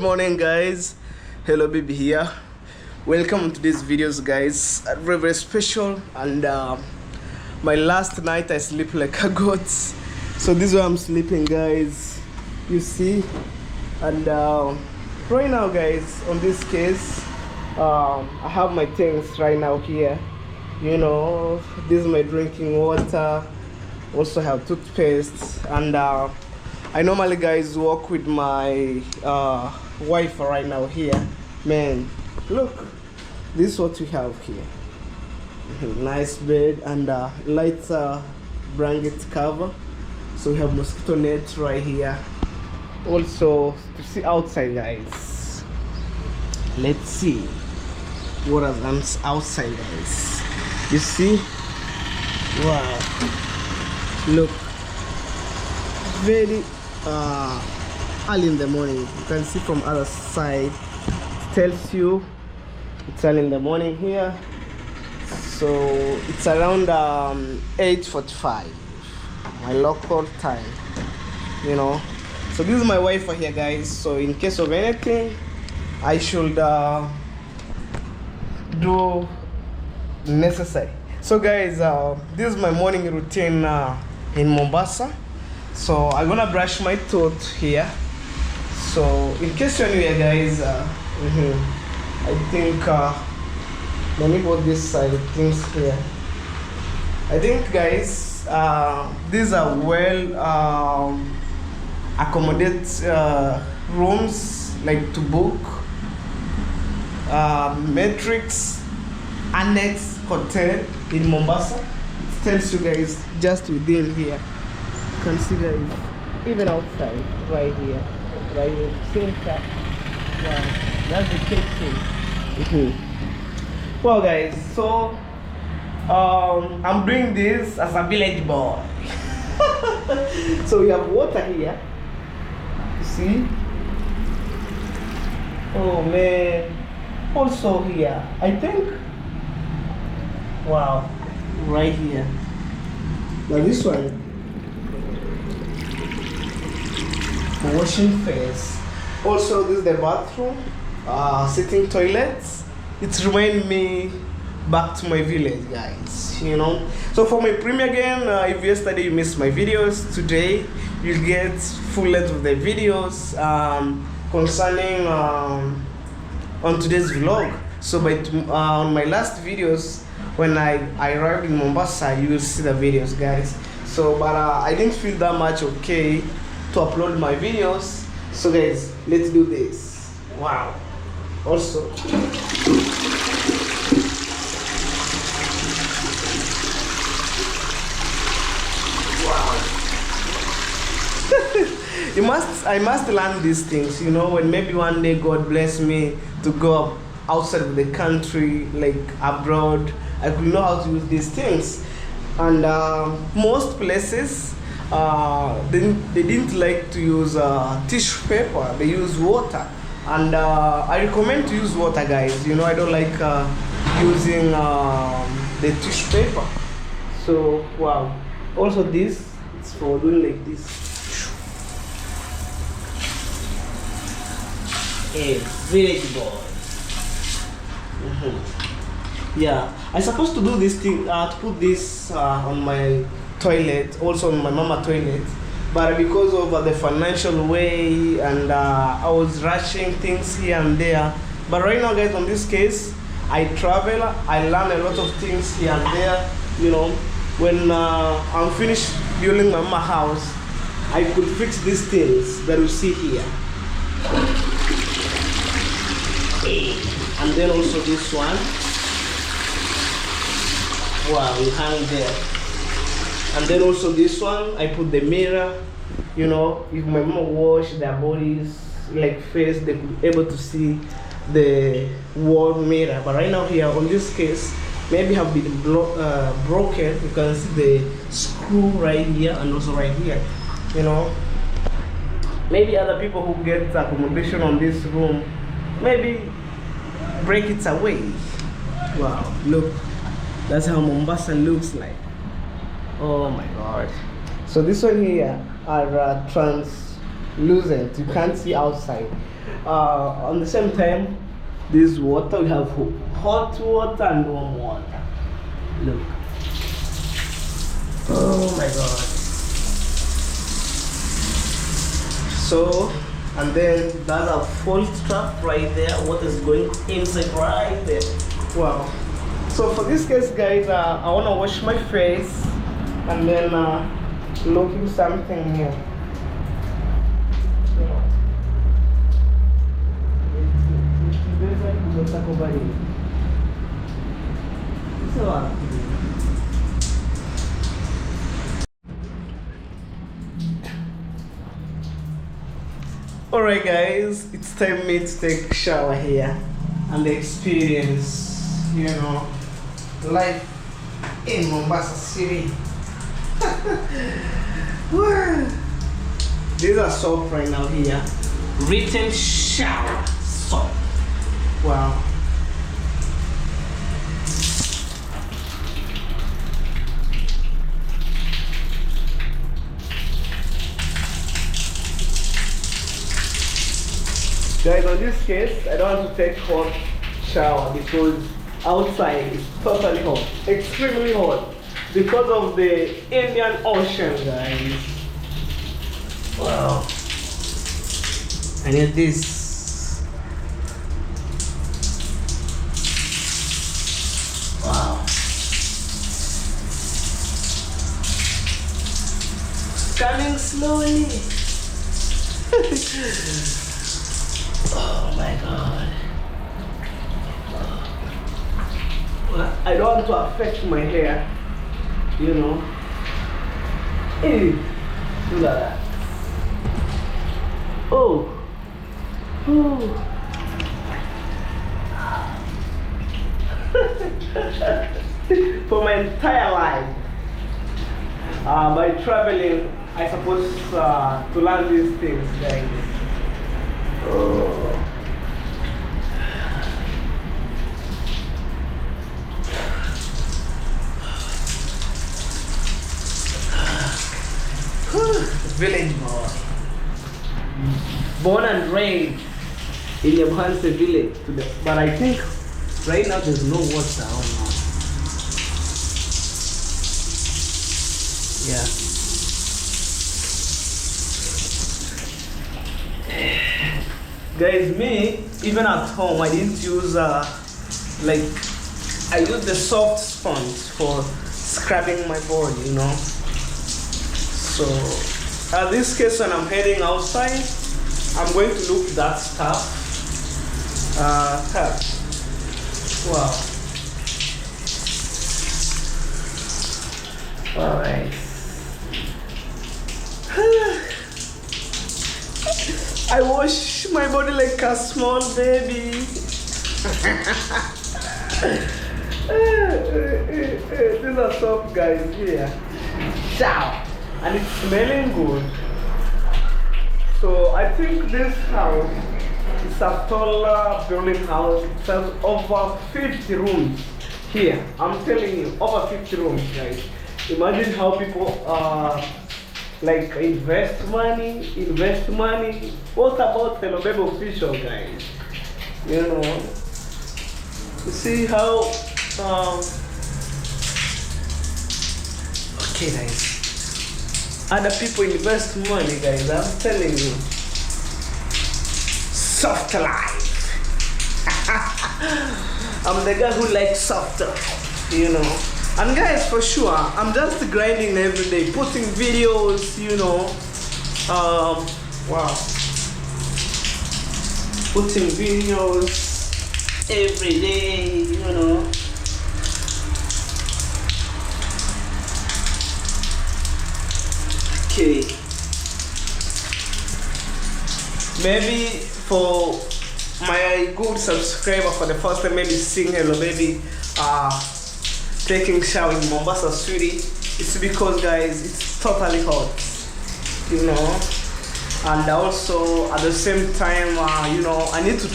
morning, guys. Hello, baby here. Welcome to these videos, guys. Very special. And my last night I sleep like a goat. So this is where I'm sleeping, guys. You see. And right now, guys, on this case, I have my things right now here. You know, this is my drinking water. Also have toothpaste. And I normally, guys, work with my wife right now here. Man, look, this is what we have here. Nice bed and light blanket cover. So we have mosquito net right here. Also, to see outside, guys. Let's see what is outside, guys. You see? Wow. Look, very early in the morning. You can see from other side. It tells you it's early in the morning here. So it's around 8:45, my local time. You know. So this is my wife here, guys. So in case of anything, I should do necessary. So guys, this is my morning routine in Mombasa. So I'm gonna brush my tooth here. So in case you're new here, guys, I think let me put this side of things here. I think, guys, these are well accommodated rooms, like to book. Matrix Annex Hotel in Mombasa. It tells you, guys, just within here. Consider it, even outside, right here, same car. Wow, that's the kitchen. Well, guys, so I'm doing this as a village boy. So we have water here. You see? Oh man. Also here, I think. Wow, right here. Now this one. For washing face. Also, this is the bathroom, sitting toilets. It reminds me back to my village, guys. You know. So for my premiere again, if yesterday you missed my videos, today you'll get full length of the videos concerning on today's vlog. So by on my last videos, when I arrived in Mombasa, you will see the videos, guys. So but I didn't feel that much okay to upload my videos. So guys, let's do this. Wow. Also, wow. I must learn these things, you know, when maybe one day God bless me to go outside of the country, like abroad, I could know how to use these things. And most places they didn't like to use tissue paper. They use water, and I recommend to use water, guys. You know, I don't like using the tissue paper. So wow. Also this, it's for doing like this. Hey, village boy. Yeah, I supposed to do this thing, to put this on my toilet, also on my mama toilet, but because of the financial way and I was rushing things here and there. But right now, guys, on this case, I travel, I learn a lot of things here and there. You know, when I'm finished building my mama house, I could fix these things that you see here. And then also this one. Wow, you hang there. And then also this one, I put the mirror. You know, if my mom wash their bodies, like face, they could be able to see the wall mirror. But right now here, on this case, maybe have been broken. You can see the screw right here and also right here. You know, maybe other people who get accommodation on this room, maybe break it away. Wow, look. That's how Mombasa looks like. Oh my god. So this one here are loosened. You can't see outside. On the same time, this water, we have hot water and warm water. Look. Oh my god. So, and then there's a full trap right there. What is going inside right there? Wow. So for this case, guys, I want to wash my face and then looking something new. Alright guys, it's time me to take a shower here and experience, you know, life in Mombasa City. These are soap right now here. Written shower soap. Wow. Guys, on this case, I don't want to take hot shower because outside is totally hot, extremely hot, because of the Indian Ocean, guys. Wow. I need this. Wow. Coming slowly. Oh my god. I don't want to affect my hair, you know. Hey, look at that. Oh. Oh. For my entire life, by traveling, I supposed to learn these things, guys. Oh. Village boy. Born and raised in the Mombasa village today. But I think right now there's no water around now. Yeah. Guys, me, even at home, I didn't use, I used the soft sponge for scrubbing my body, you know. So, this case, when I'm heading outside, I'm going to look that stuff. Wow. Alright. I wash my body like a small baby. These are soap, guys, here. Ciao. And it's smelling good. So I think this house is a taller building house. It has over 50 rooms here. I'm telling you, over 50 rooms, guys. Imagine how people invest money. What about fellow baby official, guys? You know, you see how okay, guys. Other people invest money, guys. I'm telling you. Soft life. I'm the guy who likes soft life, you know. And guys, for sure, I'm just grinding every day, putting videos, you know. Wow. Putting videos every day, you know. Okay. Maybe for my good subscriber for the first time, maybe seeing hello baby taking shower in Mombasa City, it's because, guys, it's totally hot, you know. And also at the same time, you know, I need to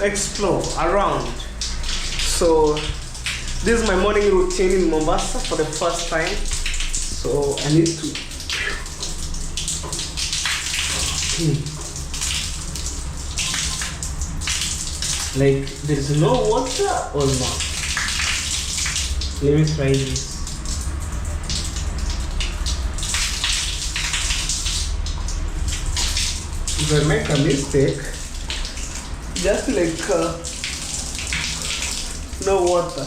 explore around. So this is my morning routine in Mombasa for the first time. So I need to Like there's no water or not. Let me try this. If I make a mistake, just like no water.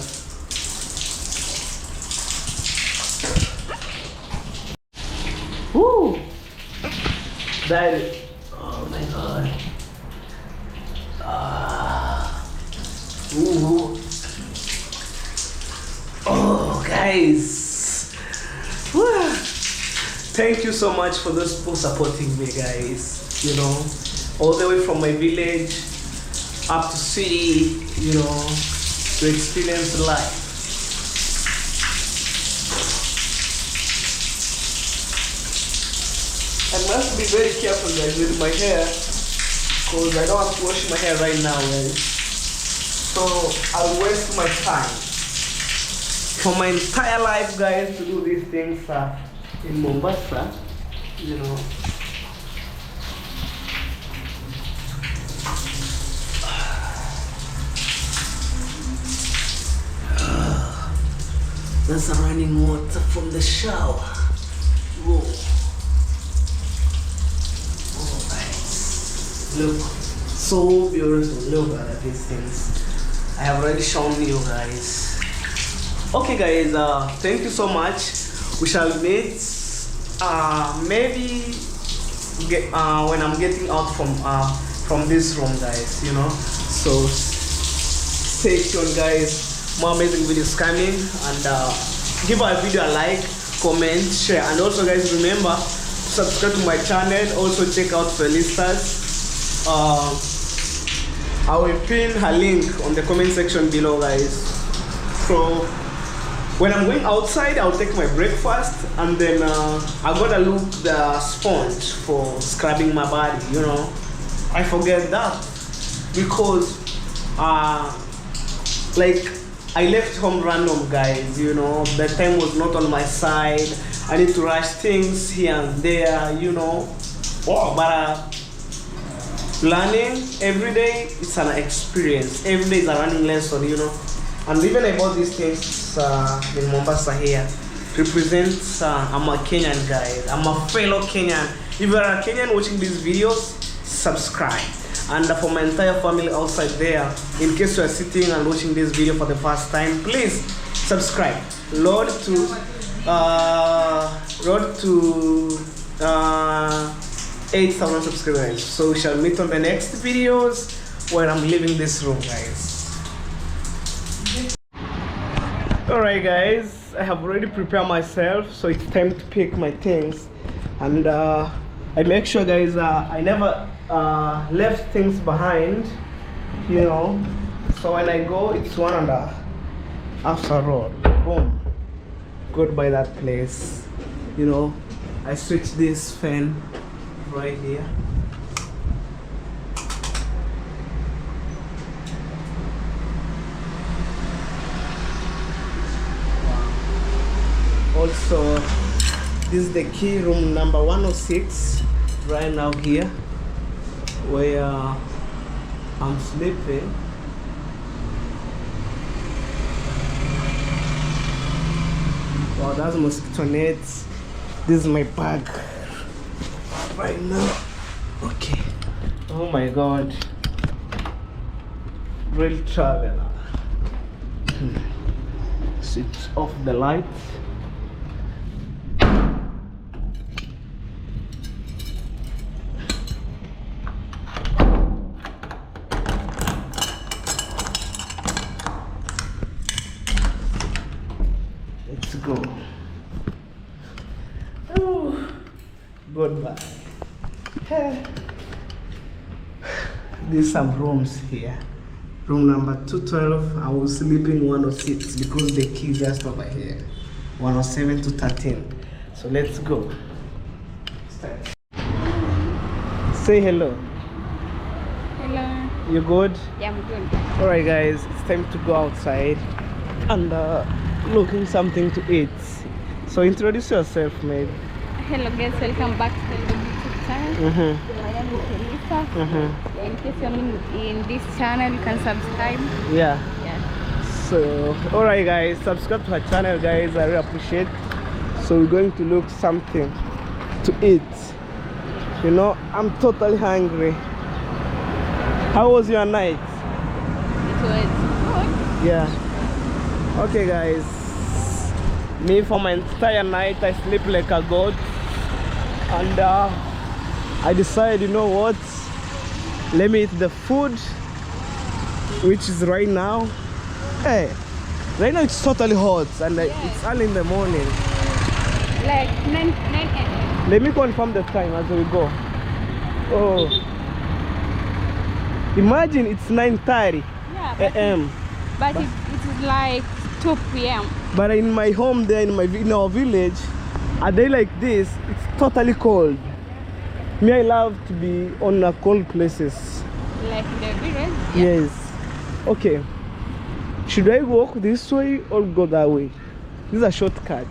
Woo! That is, oh my god. Ooh. Oh guys. Woo. Thank you so much for those people supporting me, guys. You know, all the way from my village up to city, you know, to experience life. I must be very careful, guys, with my hair, because I don't have to wash my hair right now, guys. So I'll waste my time for my entire life, guys, to do these things in Mombasa, you know. There's some running water from the shower. Whoa. Oh, nice. Look, so beautiful. Look at these things. I have already shown you guys. Okay, guys. Thank you so much. We shall meet. Maybe when I'm getting out from this room, guys. You know. So stay tuned, guys. More amazing videos coming, and give our video a like, comment, share, and also, guys, remember to subscribe to my channel. Also check out Felicitas. I will pin her link on the comment section below, guys. So when I'm going outside, I'll take my breakfast, and then I gotta look the sponge for scrubbing my body. You know, I forget that because like I left home random, guys. You know, the time was not on my side. I need to rush things here and there, you know. Wow. But learning every day, it's an experience. Every day is a learning lesson, you know. And even I bought these things in Mombasa here. Represents I'm a Kenyan, guys. I'm a fellow Kenyan. If you are a Kenyan watching these videos, subscribe. And for my entire family outside there, in case you are sitting and watching this video for the first time, please subscribe. Road to 8,000 subscribers. So we shall meet on the next videos when I'm leaving this room, guys. Alright, guys, I have already prepared myself, so it's time to pick my things. And I make sure, guys, I never left things behind, you know. So when I go, it's one and a after road. Boom. Goodbye that place. You know, I switch this fan right here. Wow. Also, this is the key, room number 106, right now here, where I'm sleeping. Wow, that's mosquito nets. This is my bag right now. Okay. Oh my God. Real traveler. Switch off the lights. Let's go. Oh, goodbye. There's some rooms here. Room number 212. I was sleeping 106 because the key is just over here. 107 to 13. So let's go. Start. Say hello. Hello. You good? Yeah, I'm good. Alright, guys, it's time to go outside and looking something to eat. So introduce yourself, mate. Hello guys, welcome back to the channel. My name is Elisa. Yeah, in case you're new in this channel, you can subscribe. Yeah. Yeah. So, alright guys, subscribe to her channel guys, I really appreciate. So we're going to look something to eat. You know, I'm totally hungry. How was your night? It was good. Yeah. Okay guys, me for my entire night I sleep like a goat. And I decided, you know what, let me eat the food, which is right now. Hey, right now it's totally hot and it's early in the morning. Like 9 a.m. Let me confirm the time as we go. Oh, imagine it's 9:30 a.m. But it is like 2 p.m. But in my home there, in our village, a day like this, it's totally cold. Me, I love to be on cold places. Like in the village? Yes. Okay. Should I walk this way or go that way? This is a shortcut.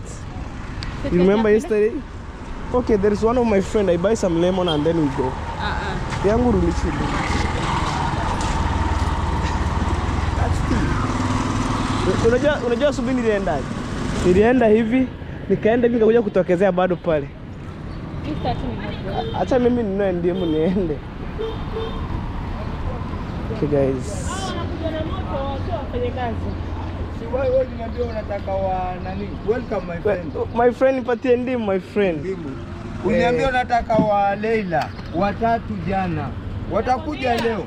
You remember yesterday? Okay, there is one of my friend. I buy some lemon and then we go. Yangu rulichili. Unajua asubuhi nilienda hivi, nikaenda hivi nikakuja kutokezea bado pale. Acha mimi ninae ndimu niende. Okay guys. Welcome my friend. My friend nipatie ndimu my friend. Uniambia unataka wa Leila watatu jana. Watakuja leo.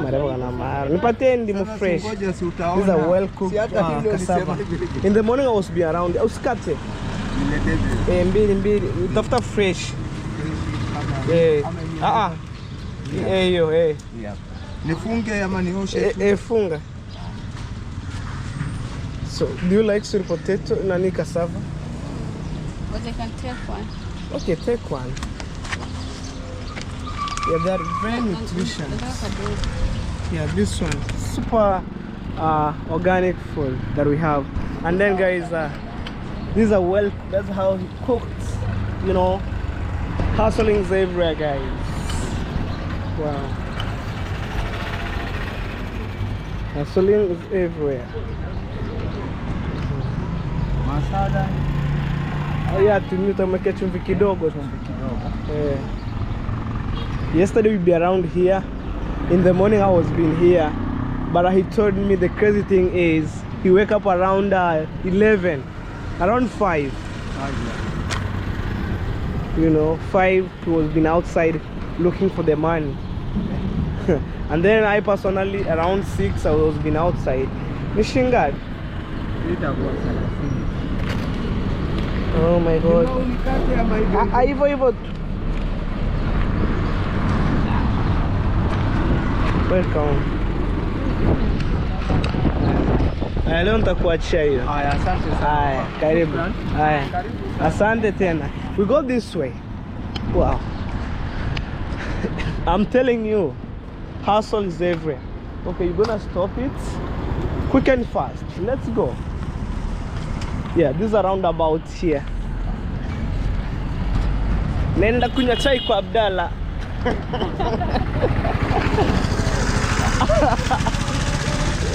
Marebo kana mara. Nipatie ndimu fresh. Ngoja si utaona. These are well cooked cassava. In the morning I was be around. Usikate. Mbili. Utafuta fresh. Hiyo. Nifunge ama nioshe? Funga. So, do you like sweet potato? Nani cassava? But I can take one. Okay, take one. Yeah, they are very nutritious. Yeah, this one, super organic food that we have. And then guys, these are well, that's how he cooked, you know. Hustling's everywhere guys. Wow. Hustling is everywhere. Masala. Oh yeah, tutamwekea chumvi kidogo. Yesterday we be around here. In the morning I was been here, but he told me the crazy thing is he wake up around 11, around 5. You know, 5 he was been outside looking for the money. And then I personally around 6 I was been outside. Nishingad. Oh my god. Hivyo. Welcome. Leo nitakuachia hiyo. Haya, asante sana. Haya, karibu. Haya. Asante tena. We go this way. Wow. I'm telling you, hustle is everywhere. Okay, you're gonna stop it quick and fast. Let's go. Yeah, this is a roundabout here. Nenda kunywa chai kwa Abdalla.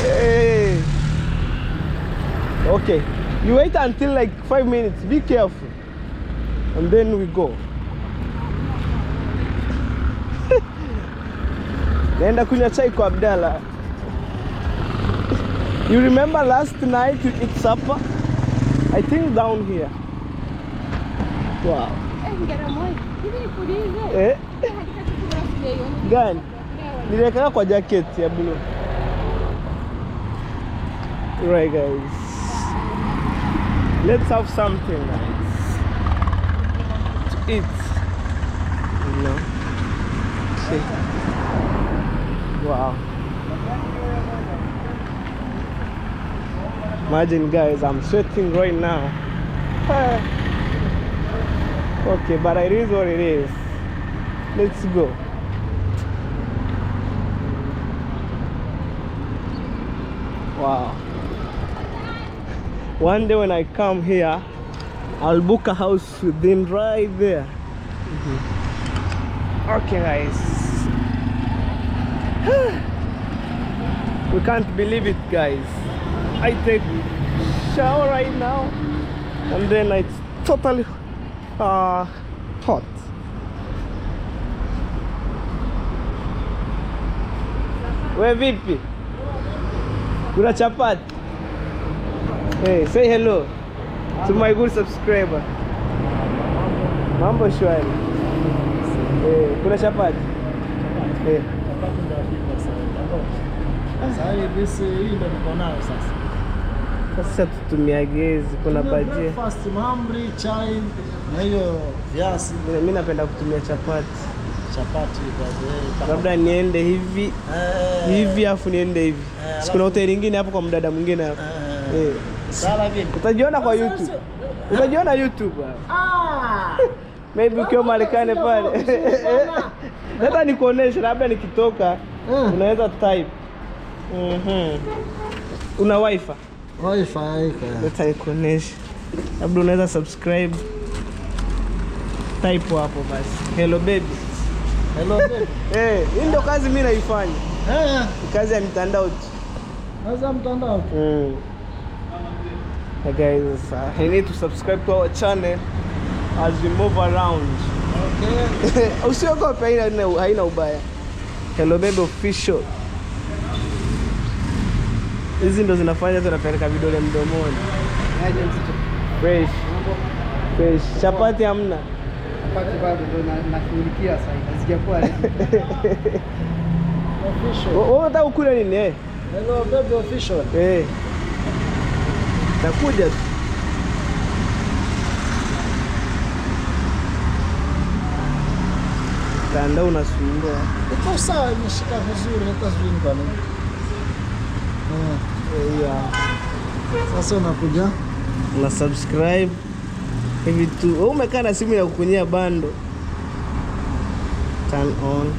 Hey. Okay, you wait until like 5 minutes. Be careful, and then we go. Nenda kunywa chai kwa Abdalla. You remember last night you eat supper? I think down here. Wow. Gani? Niliweka kwa jacket ya blue. Right guys. Let's have something guys to eat. You know. See. Wow. Imagine guys, I'm sweating right now. Okay, but it is what it is. Let's go. Wow. One day when I come here, I'll book a house with them right there. Okay, guys. We can't believe it, guys. I take shower right now, and then it's totally hot. We vipi? Kuna chapati? Hey, say hello to my good subscriber. Mambo shwari. Hey, kuna chapati? Hey. Sasa tutumia gezi, kuna bajia. Breakfast, mahamri, chai na hiyo viazi. Mimi napenda kutumia chapati. Chapati labda niende hivi hivi afu niende hivi. Kuna hoteli nyingine hapo kwa mdada mwingine hapo. Sala vipi? Utajiona kwa YouTube. Utajiona YouTube. Maybe ukiwa Marekani pale. Hata nikuonesha labda nikitoka unaweza type. Una wifi? Wifi haika. Hata nikuonesha. Labda unaweza subscribe. Type hapo basi. Hello baby. Hello baby. Hii ndio kazi mimi naifanya. Kazi ya mitandao tu. Kazi ya mtandao. Hey guys, I need to subscribe to our channel as we move around. Okay. Usiogope, haina ubaya. Hello baby official. Hizi ndo zinafanya tunapeleka vidole mdomoni. Fresh. Fresh. Chapati hamna. Chapati bado ndo nashughulikia sasa hivi. Sijakuwa official. Wewe unataka ukule nini Hello baby official. Takuja tu. Tanda unasumbua. Iko sawa, imeshika vizuri, hata sijui kwa nini. Sasa unakuja una subscribe hivi tu. Wewe umekaa na simu ya kukunyia bando. Turn on.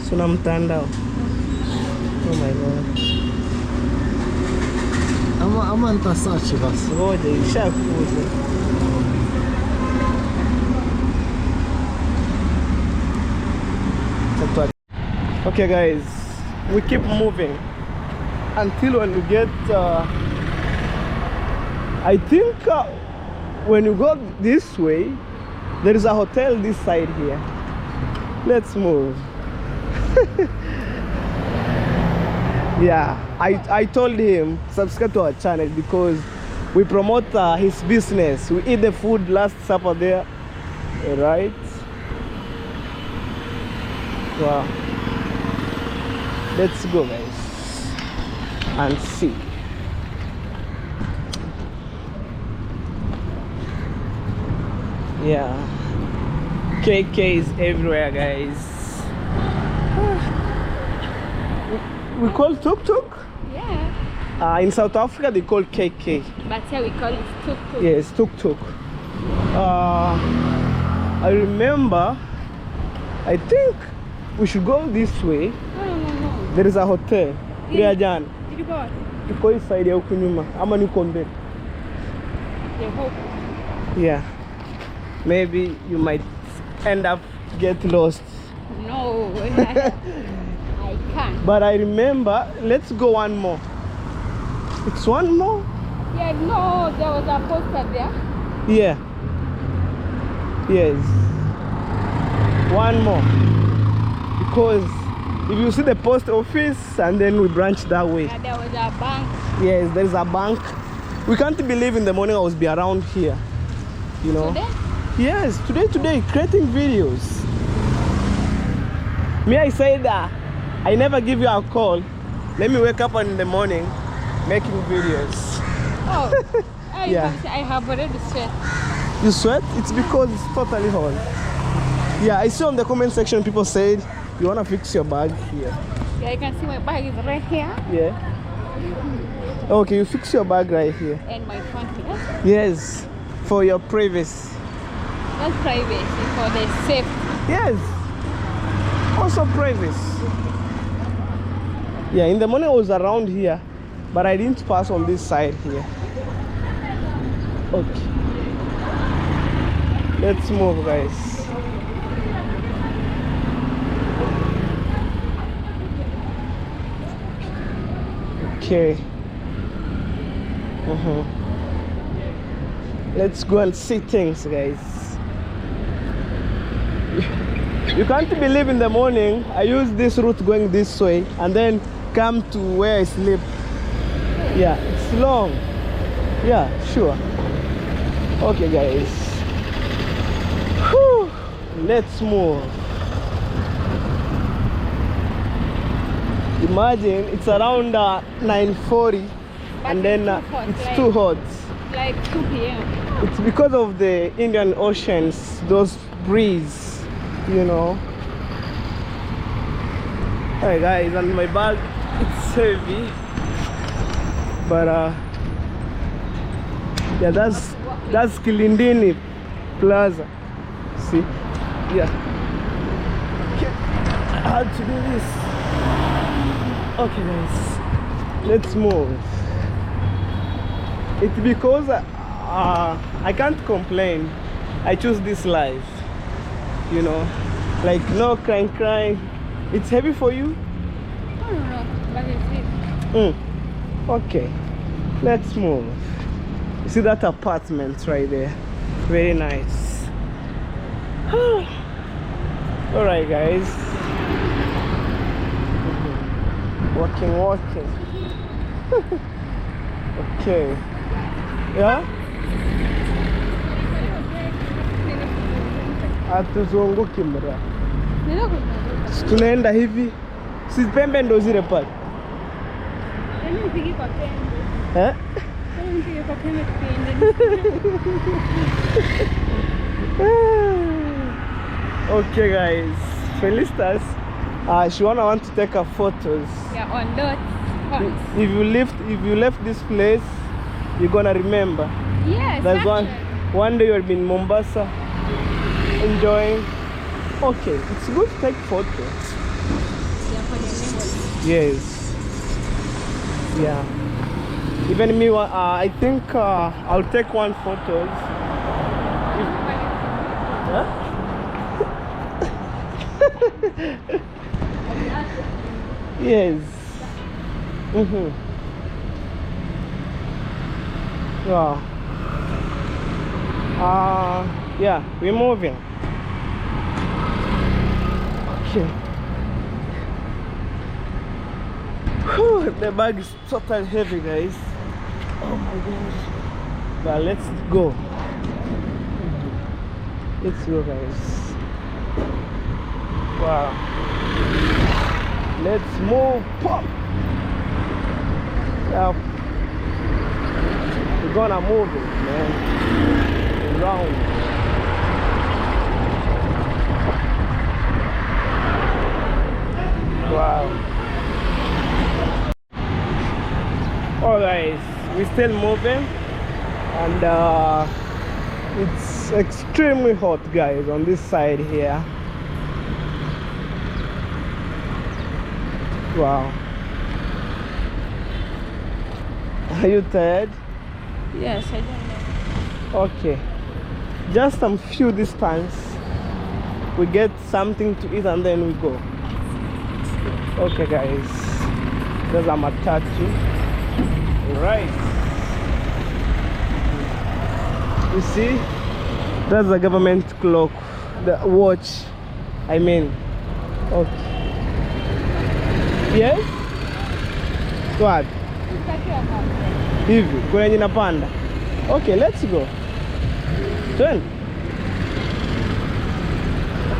Suna mtandao. Oh my god. Ama nita search basi. Ngoja ishakuja. Okay guys, we keep moving until when we get I think when you go this way there is a hotel this side here. Let's move. Yeah, I told him subscribe to our channel because we promote his business. We eat the food last supper there, right? Wow. Let's go guys and see. Yeah, KK is everywhere guys. We call tuk-tuk? Yeah. In South Africa they call KK. But here we call it tuk-tuk. Yes, tuk-tuk. I remember, I think we should go this way. No. There is a hotel. Yeah. Diani. Did you go? Tuko hii side ya huku nyuma ama niko mbele? Yeah. Maybe you might end up get lost. No. I can't. But I remember, let's go one more. It's one more? Yeah, no, there was a poster there. Yeah. Yes. One more. Because if you see the post office and then we branch that way. Yeah, there was a bank. Yes, there's a bank. We can't believe in the morning I was be around here. You know? Today? Yes, today, creating videos. Me, I said that I never give you a call. Let me wake up in the morning making videos. Oh, yeah. I have already sweat. You sweat? It's because it's totally hot. Yeah, I see on the comment section people said you want to fix your bag here. Yeah, you can see my bag is right here. Yeah. Okay, you fix your bag right here. And my phone here. Yes, for your privacy. Not privacy, for the safety. Yes. Also privacy. Yeah, in the morning I was around here, but I didn't pass on this side here. Okay. Let's move, guys. Okay. Let's go and see things, guys. You can't believe in the morning I use this route going this way and then come to where I sleep. Yeah, it's long. Yeah, sure. Okay, guys. Whew. Let's move. Imagine it's around 9:40 and then it's too hot. Like 2 p.m. It's because of the Indian Oceans, those breeze, you know. Hey guys, and my bag, it's heavy, but yeah, that's Kilindini Plaza. See, yeah. I had to do this. Okay, guys, let's move. It's because I can't complain. I choose this life, you know, like no crying. It's heavy for you? I don't know, but it's it. Okay, let's move. You see that apartment right there? Very nice. All right, guys. Walking. Okay. Yeah? Hatuzunguki mra. Si tunaenda hivi. Si pembe ndo zile pale. Nipige kwa pembe. Eh? Nipige kwa pembe tuende. Okay, guys. Felicitas, she want to take her photos. Yeah, on dots. If you left this place, you're gonna remember. Yes. There's one day you'll be in Mombasa enjoying. Okay, it's good to take photos. Yeah, for the memory. Yes. Yeah. Even me, I think I'll take one photos. Huh? Yes. Wow. Yeah, we're moving. Okay. Whew, the bag is totally heavy, guys. Oh my gosh. But let's go. Let's go, guys. Wow. Let's move. Pop. Yeah. We're gonna move it, man. Around. Wow. All right, we're still moving, and it's extremely hot, guys, on this side here. Wow. Are you tired? Yes, I don't know. Okay. Just some few distance. We get something to eat and then we go. Okay, guys. There's a matatu. Right. You see? That's the government clock. The watch. I mean. Okay. Yes? What? Hivi, kuna yenye napanda. Okay, let's go. Twende.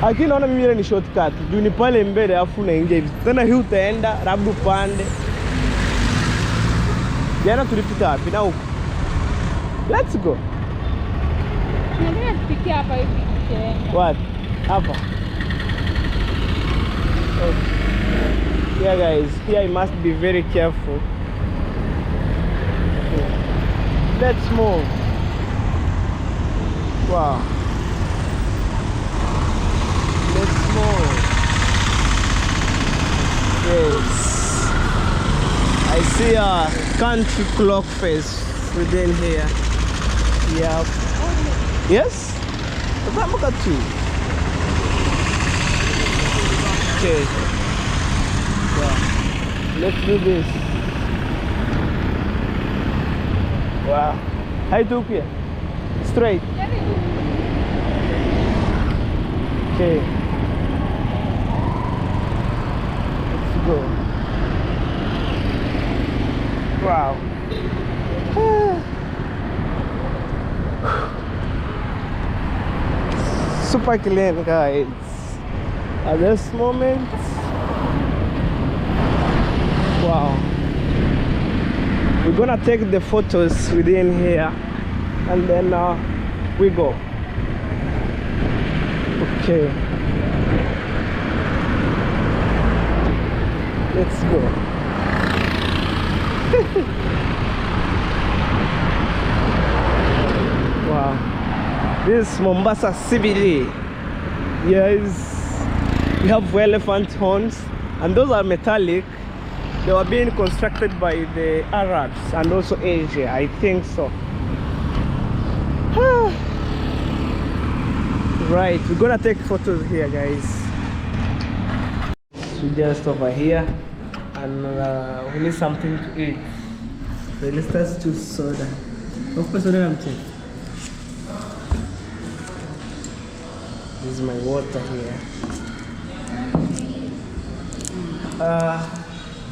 Lakini naona mimi ile ni shortcut. Juu ni pale mbele afu unaingia hivi. Tena hii utaenda labda upande. Jana tulipita wapi na huko? Let's go. Tunataka tupikie hapa hivi. What? Hapa. Okay. Yeah, guys, here you must be very careful. Let's move. Wow. Let's move. Yes. I see a country clock face within here. Yep. Yes? Zamuka tu. Okay. Wow. Let's do this. Wow. How do you straight. Okay. Let's go. Wow. Super clean, guys. At this moment, wow. We're gonna take the photos within here, and then we go. Okay. Let's go. Wow. This is Mombasa CBD. Yes. We have elephant horns, and those are metallic. They were being constructed by the Arabs and also Asia, I think so. Right, we're gonna take photos here, guys. We just over here, and we need something to eat. So let's choose soda. Of course, soda I'm taking. This is my water here.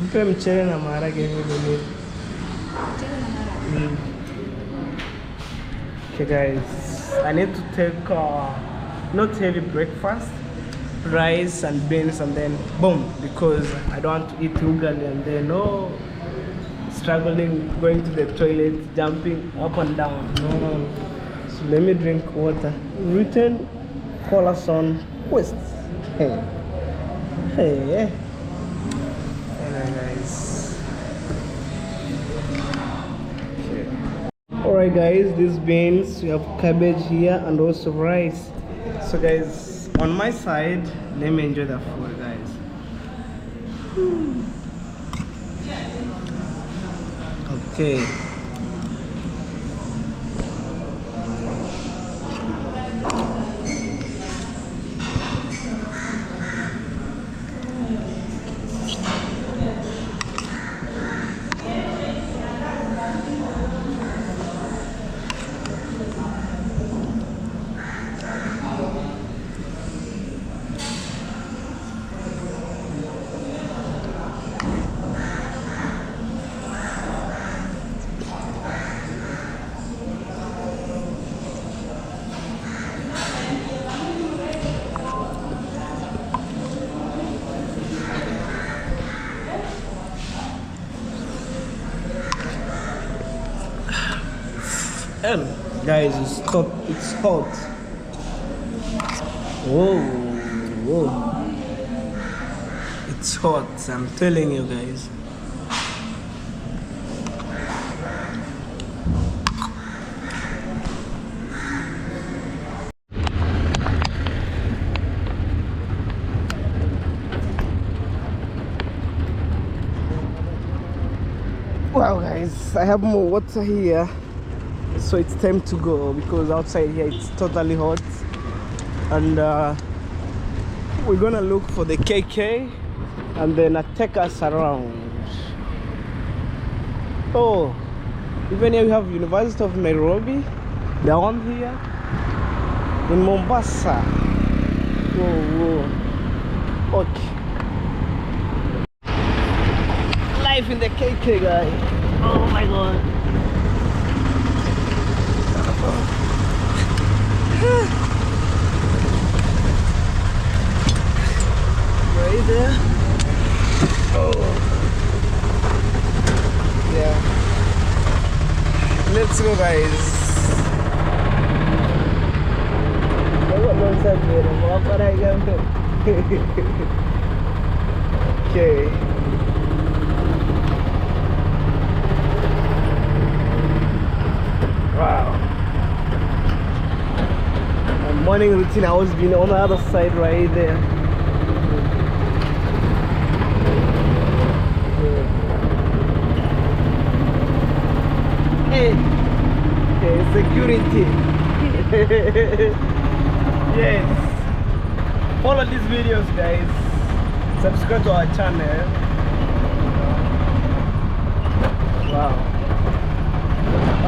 Mpe mchele na maharage hivi. Okay guys, I need to take not heavy breakfast, rice and beans, and then boom, because I don't want to eat ugali and then struggling going to the toilet, jumping up and down. No. So let me drink water. Written colors on quest. Hey. Anyway, guys. Okay. Alright guys, these beans, we have cabbage here and also rice. So guys, on my side, let me enjoy the food, guys. Okay. Guys, it's hot. It's hot. Whoa. It's hot, I'm telling you guys. Wow guys, I have more water here. So it's time to go because outside here it's totally hot, and we're gonna look for the KK and then take us around. Oh, even here we have University of Nairobi down here in Mombasa. Whoa. Okay, life in the KK, guys. Oh my god. Right there. Oh. Yeah. Let's go, guys. Okay. Wow. Morning routine, I was being on the other side right there. Hey, security. Yes. Follow these videos, guys. Subscribe to our channel. Wow.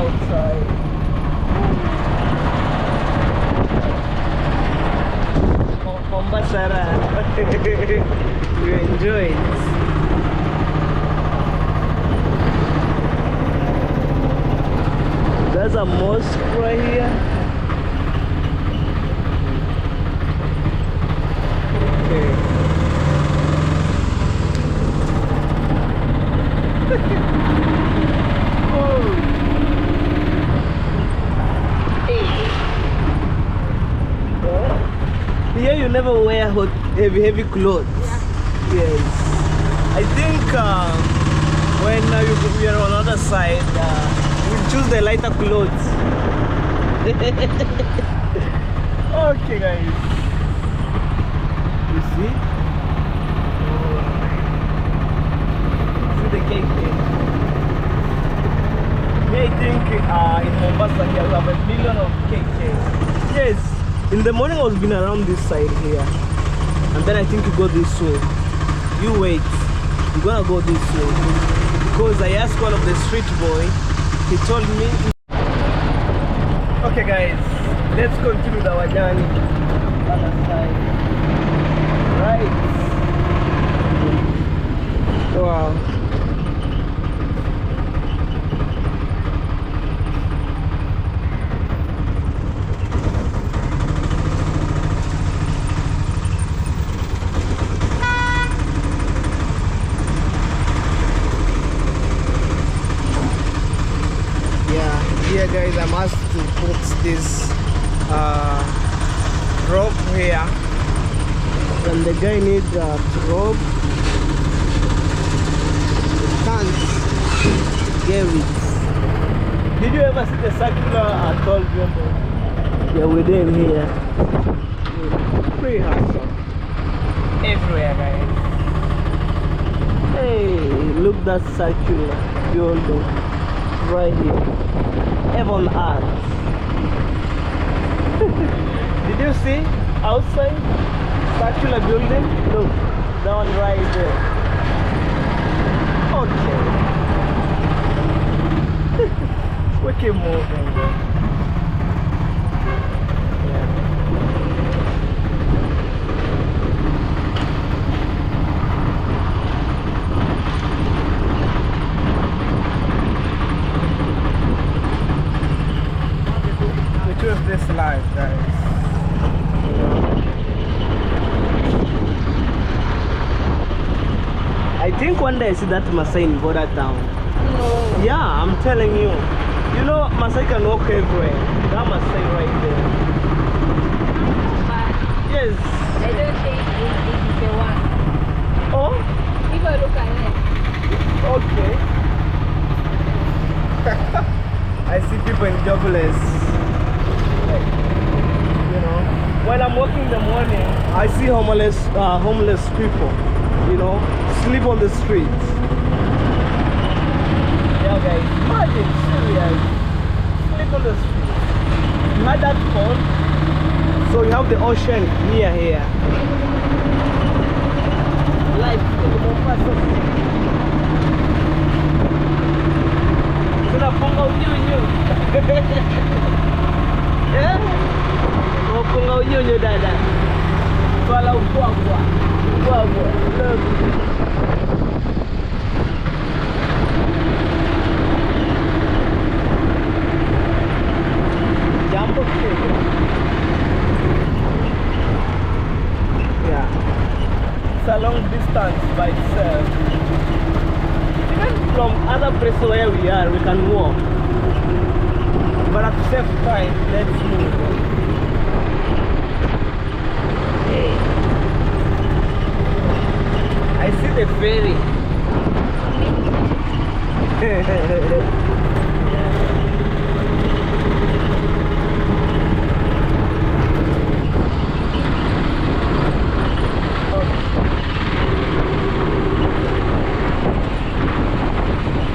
Outside. Mombasa. You enjoy it. There's a mosque right here. Okay. Oh. Here you never wear heavy clothes. Yeah. Yes. I think when we are on the other side, we'll choose the lighter clothes. Okay, guys. You see? See the cake there? I think in Mombasa here we have 1 million of cake here. Yes. In the morning I was been around this side here. And then I think you go this way. You wait. You're gonna go this way. Because I asked one of the street boy. He told me. Okay guys. Let's continue our journey. Other side. Right. Wow. Here guys, I'm asked to put this rope here, and the guy needs a rope. Can't get it. Did you ever see the circular I told you about? Yeah, we're there here. Pretty handsome. Everywhere guys. Hey, look that circular building right here. Heaven Earth. Did you see outside circular building? Look, that one right there. Okay. We keep moving. Choose this life, guys. I think one day I see that Masai in border town. No. Yeah, I'm telling you. You know, Masai can walk everywhere. That Masai right there. But Yes. I don't think it's the one. Oh, People look at okay. I see people in jobless. You know, when I'm walking in the morning, I see homeless people, you know, sleep on the streets. Yeah, guys, imagine, serious, sleep on the street. You had that phone, so you have the ocean here. Life in the Mombasa. Tunapunga unyunyu. Yeah? Wapunga unyunyu dada. Swala ukwakwa. Look. Jambo kidogo. Yeah. It's a long distance by itself. Even from other places where we are, we can walk. But at the same time, let's move. I see the ferry.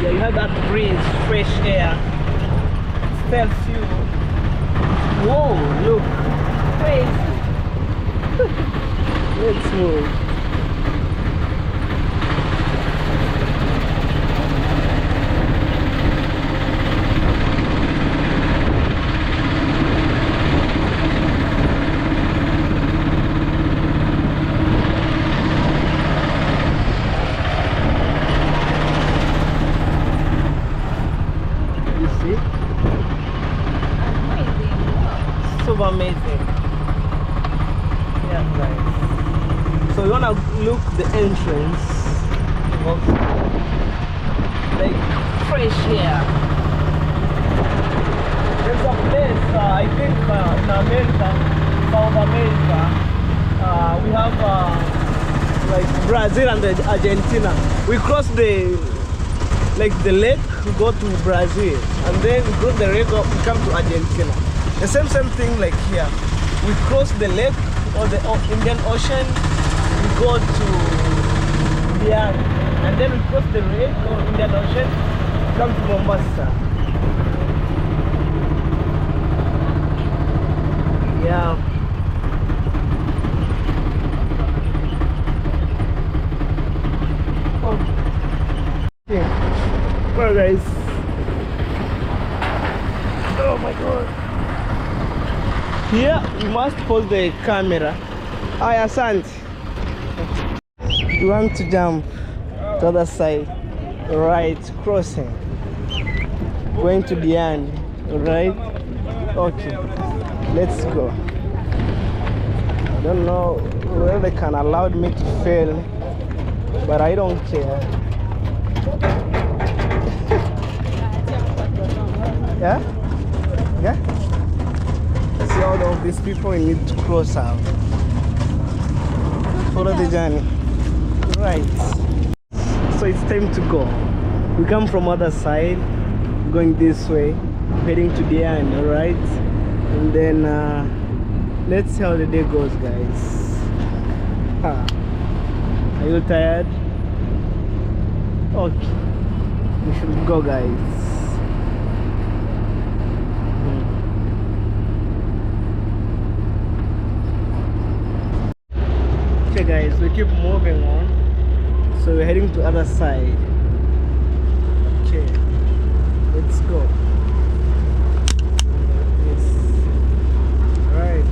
Yeah, you have that breeze, fresh air. It tells you, whoa, look, crazy. Let's move. You see? Super amazing. Yeah, guys. So you wanna look the entrance of like fresh air. There's a place I think in America, South America, we have like Brazil and Argentina. We cross the lake, we go to Brazil, and then we cross the lake, we come to Argentina. The same thing like here. We cross the lake or the Indian Ocean, we go to Diani, and then we cross the lake or Indian Ocean, come to Mombasa. Yeah. Okay. Well, guys. Oh my God. Here we must hold the camera. Aya, asante. We want to jump to the other side. Right, crossing. Going to the end. Right? Okay. Let's go. I don't know whether they can allow me to fail, but I don't care. Yeah? Yeah? See all of these people we need to cross out. Follow the journey. Right. So it's time to go. We come from other side, going this way, heading to the end, alright? And then let's see how the day goes, guys. Are you tired? Okay. We should go, guys. Okay guys, we keep moving on. So we're heading to other side. Okay, let's go. Yes. Right.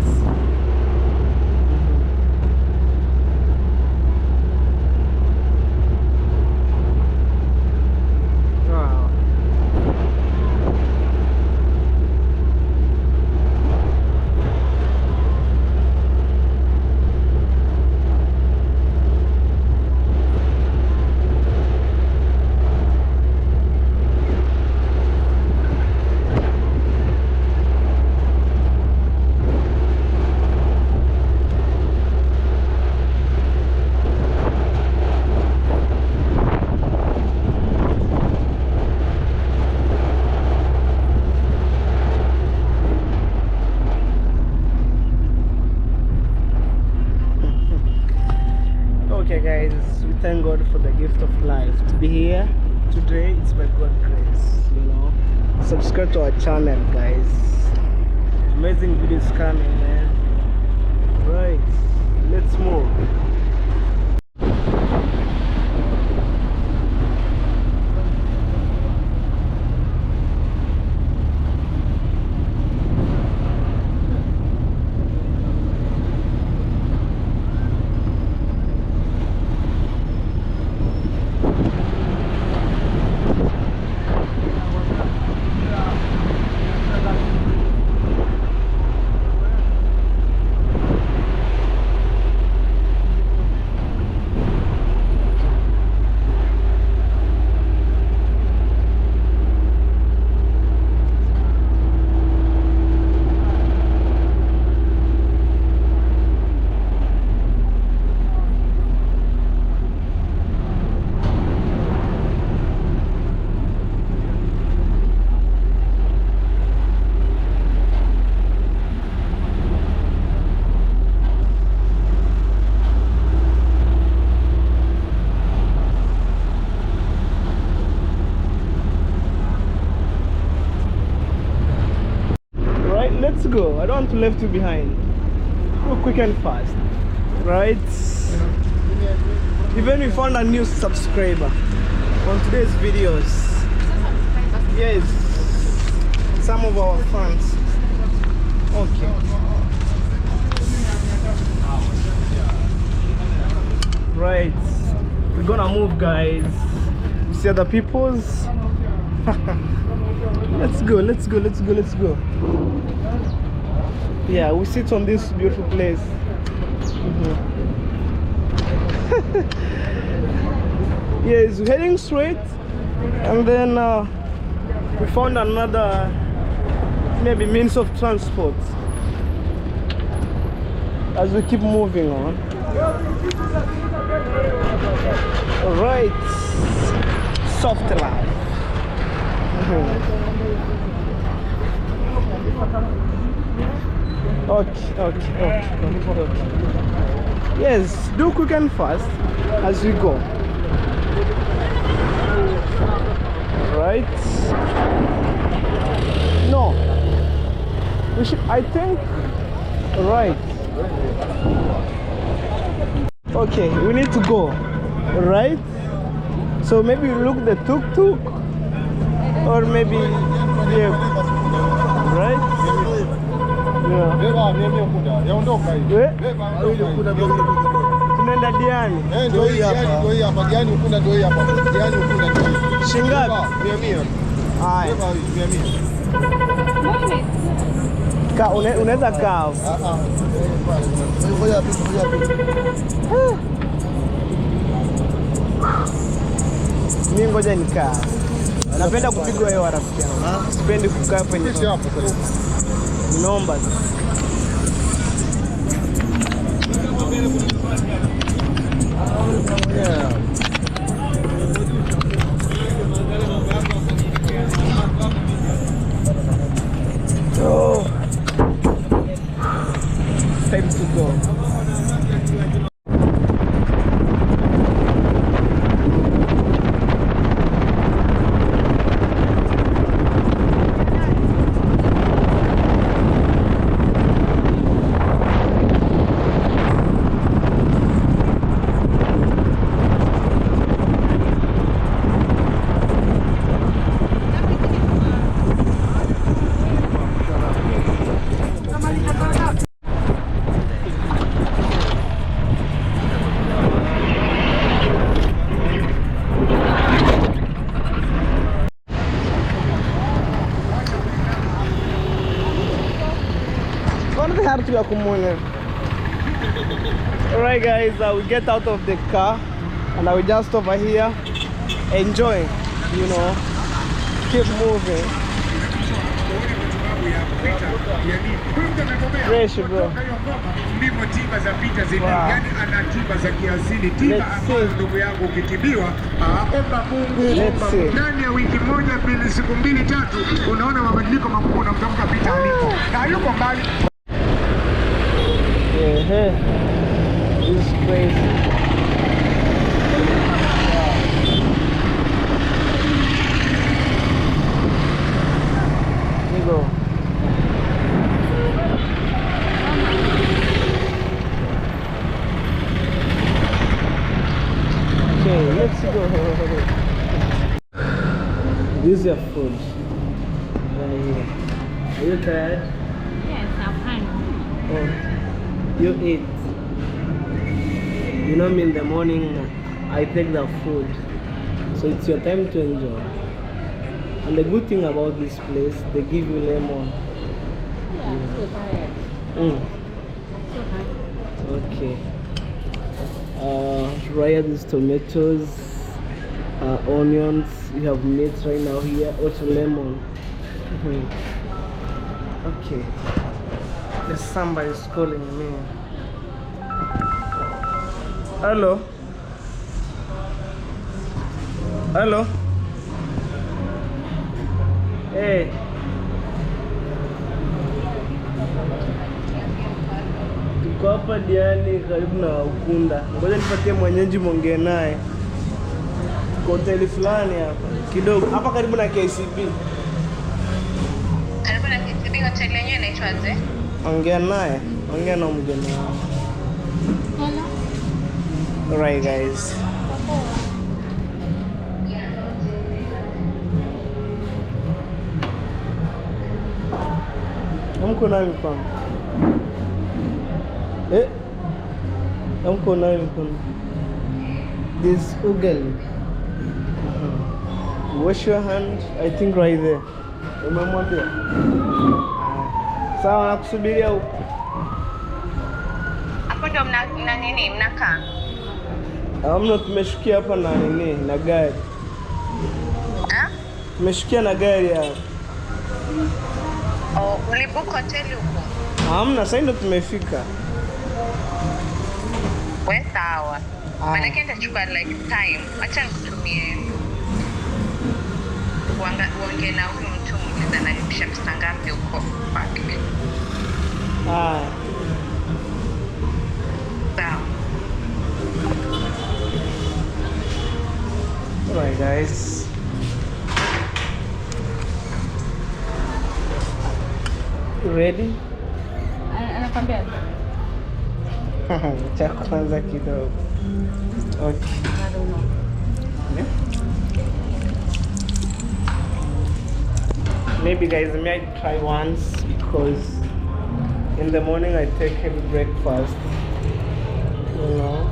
Wow. Okay guys, we thank God for the gift of life. To be here today, it's by God's grace, you know. Subscribe to our channel, guys. Amazing videos coming, man. Right, let's move. Let's go. I don't want to leave you behind. Go quick and fast, right? Even we found a new subscriber on today's videos. Yes, some of our fans. Okay. Right, we're gonna move, guys. See other people's. Let's go. Yeah, we sit on this beautiful place. Yes, we're heading straight, and then we found another maybe means of transport as we keep moving on. All right, soft life. Okay. Yes, do quick and fast as we go. Right? No, we should, I think, right. Okay, we need to go, right? So maybe look the tuk-tuk, or maybe, yeah, right? Yeah. Tunaenda Diani. Shingapi? 100. Haya. Unaweza kaa. Mimi ngoja nikaa. Napenda kupigwa hewa rafiki yangu. Sipendi kukaa kwenye. Naomba. Yeah. Oh. Time to go. Alright guys, we get out of the car and we just over here enjoying, you know, keep moving. Fresh, bro. Ndivyo tiba za pita zenyewe, yani ana tiba za kiasili, tiba ambazo ndugu yangu ukitibiwa, omba Mungu, omba ndani ya wiki moja, mbili, siku mbili, tatu, unaona mabadiliko makubwa, unamtamka pita alipo. Na yuko mbali. Yeah, this is crazy. Here we go. Okay, let's go. This is your food. Right here. Are you tired? Yes, I'm hungry. Oh, you eat. You know me, in the morning I take the food, so it's your time to enjoy. And the good thing about this place, they give you lemon. Yeah, I'm so tired. So hungry. Okay. Right here, these tomatoes, onions. You have meat right now here, also lemon. Okay. There's somebody's calling me. Hello. Hello. Hey. Tuko hapa Diani karibu na Ukunda. Ngoja nipatie mwenyeji mwongee naye. Kwa hoteli fulani hapa. Kidogo hapa karibu na KCB. Karibu na KCB, hoteli yenyewe inaitwaje? Ongea naye. Ongea na mgeni wao. Alright guys. Amko nayo mkono. Amko nayo mkono. This ugali. Wash your hand, I think right there. Umemwambia? Sawa, nakusubiria huko. Hapo ndio mna nini mnakaa? Amna, tumeshukia hapa na nini na gari. Tumeshukia na gari hapa. Oh, ulibook hoteli huko? Hamna, sasa ndio tumefika. Wewe sawa. Maana nitachukua like time. Acha nikutumie. Uongee na huyu mtu mmoja ananipisha pesa ngapi huko park. Sawa. Alright guys. You ready? Anakwambia. Cha kwanza kidogo. Okay. I don't know. Yeah. Maybe guys, may I try once because in the morning I take heavy breakfast. You know.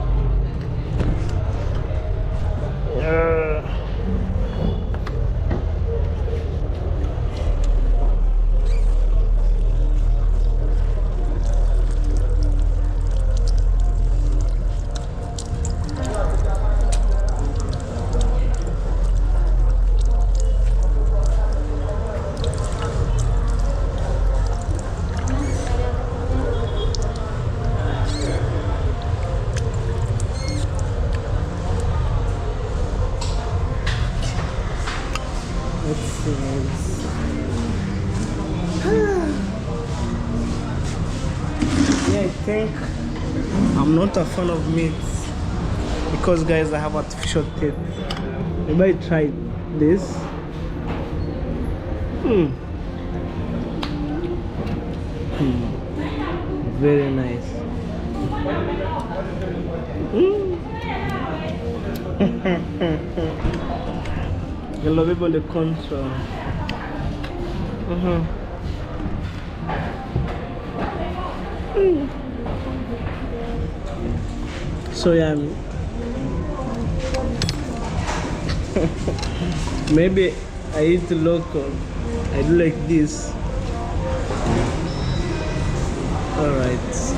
Let's see guys. Yeah, I think I'm not a fan of meat because guys I have artificial teeth. Maybe I tried this. Very nice. Hello people, the control. So yummy. Maybe I eat local. I do like this. Alright.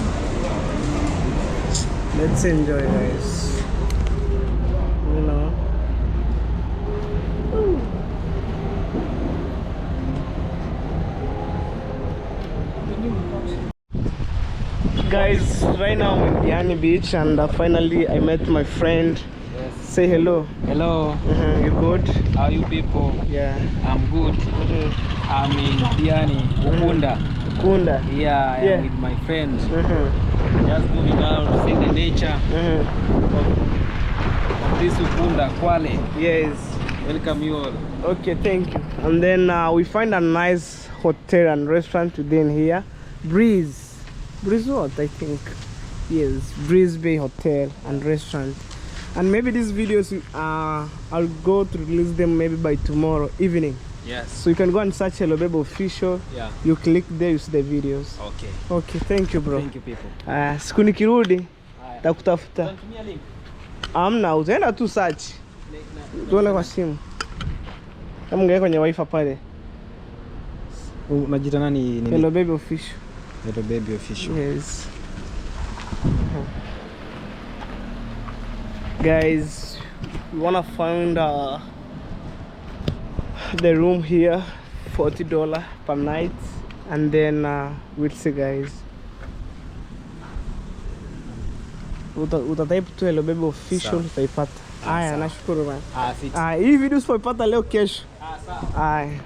Let's enjoy guys. You know. Guys, right now I'm in Diani beach and finally I met my friend. Yes. Say hello. Hello. You good? How are you people? Yeah. I'm good. I'm in Diani, Ukunda. Ukunda. Yeah, I am with my friends. Just moving out to see the nature of this Ukunda, Kwale. Yes. Welcome you all. Okay, thank you. And then we find a nice hotel and restaurant today in here. Breeze what I think. Yes, Breeze Bay Hotel and Restaurant. And maybe these videos I'll go to release them maybe by tomorrow evening. Yes. So you can go and search Hello Babe Official. Yeah. You click there, you see the videos. Okay. Okay, thank you bro. Thank you people. Siku nikirudi takutafuta. Tumia link. Amna, utaenda tu search. Tuone kwa simu. Kama ungeweka kwenye wifi pale. Unajita nani? Hello Babe Official. Hello Baby Official. Yes. Guys, we wanna find the room here, $40 per night, and then we'll see guys. Utatype tu Hello Babe Official utaipata. Aya, nashukuru man. Hii video sipoipata leo kesho. Aya.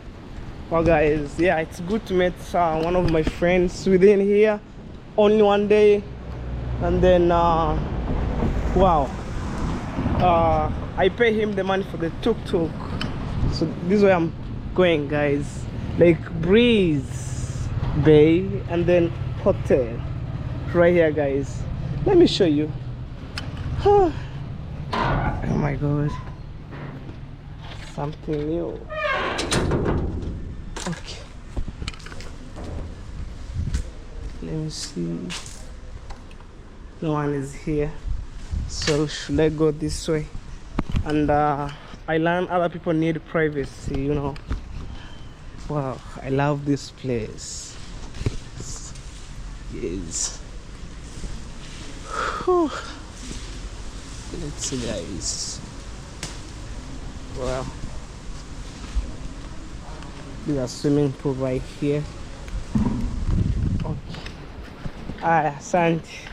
Well guys, yeah, it's good to meet one of my friends within here. Only one day, and then wow, I pay him the money for the tuk-tuk. So this is where I'm going guys, like Breeze Bay and then hotel right here, guys. Let me show you. Oh my god, something new. Okay, let me see. No one is here, so should I go this way? And I learned other people need privacy, you know. Wow, I love this place. Yes. Whew. Let's see, guys. Wow, there's a swimming pool right here. Okay. Asante.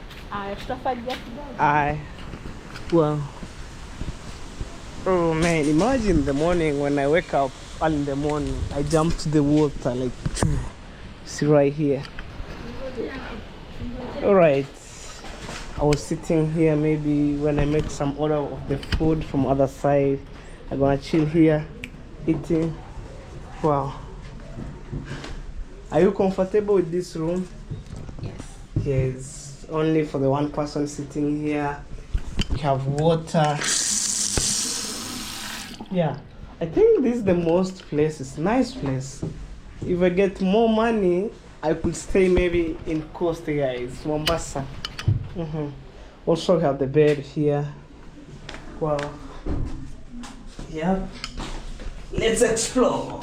Well, oh man, imagine the morning when I wake up early in the morning, I jump to the water like, see right here. All right, I was sitting here. Maybe when I make some order of the food from other side, I'm gonna chill here eating. Wow, are you comfortable with this room? Yes. Yes, only for the one person sitting here. We have water. Yeah, I think this is the most place. It's nice place. If I get more money, I could stay maybe in coast, guys, Mombasa. Also have the bed here. Wow. Yeah. Let's explore.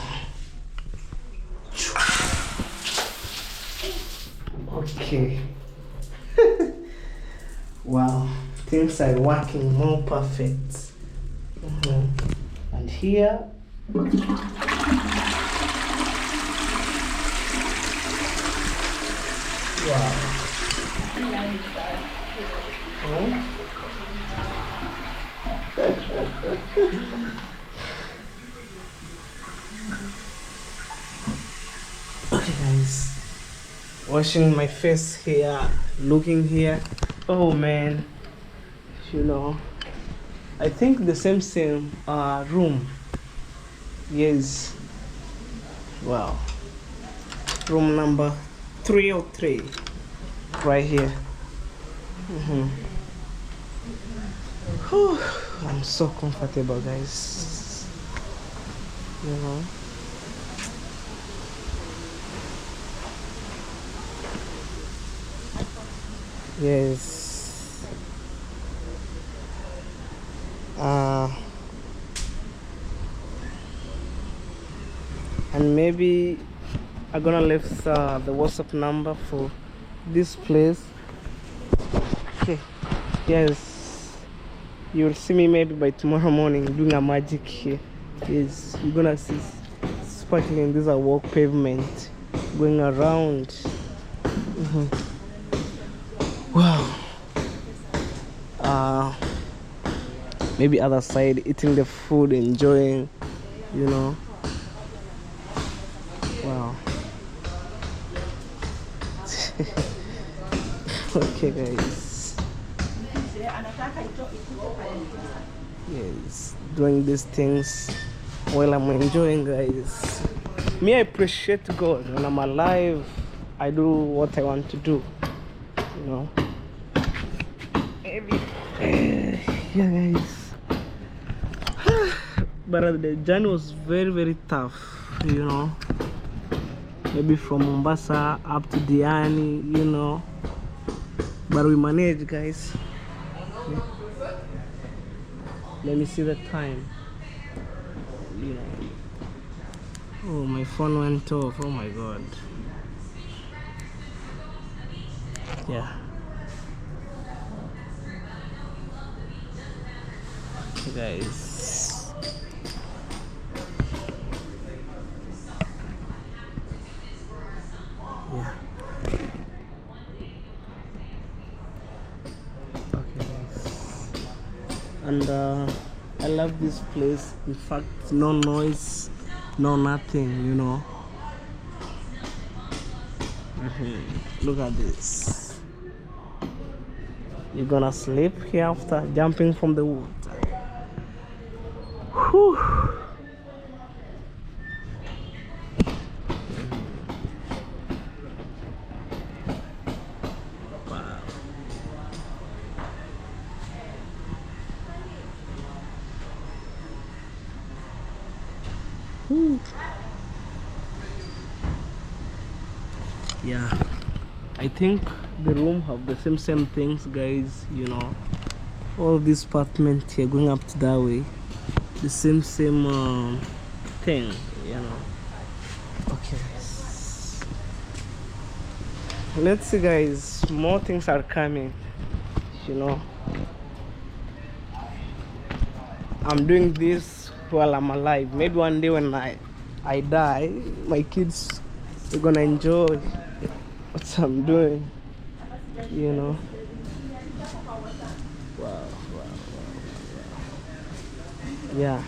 Okay. Wow, things are working more perfect. And here, wow. Okay, guys. Washing my face here, looking here. Oh man, you know, I think the same room. Yes. Wow. Room number 303 right here. Whew, I'm so comfortable, guys. You know. Yes. And maybe I'm gonna leave the WhatsApp number for this place. Okay. Yes. You'll see me maybe by tomorrow morning doing a magic here. Yes. You're gonna see sparkling. These are walk pavement going around. Wow. Maybe other side eating the food, enjoying, you know. Wow. Okay, guys. Yes, doing these things while I'm enjoying, guys. Me, I appreciate God. When I'm alive, I do what I want to do, you know. Yeah, guys. But the journey was very, very tough, you know. Maybe from Mombasa up to Diani, you know. But we managed, guys. Let me see the time. You know. Oh, my phone went off. Oh my god. Yeah. Okay, guys. Yeah. Okay, guys. And I love this place. In fact, no noise, no nothing, you know. Look at this. You're gonna sleep here after jumping from the water. Whew. Yeah, I think the room have the same things, guys. You know, all this apartment here going up to that way, the same thing. You know. Okay. Let's see, guys. More things are coming. You know, I'm doing this while I'm alive. Maybe one day when I die, my kids are gonna enjoy what I'm doing. You know. Wow. Yeah.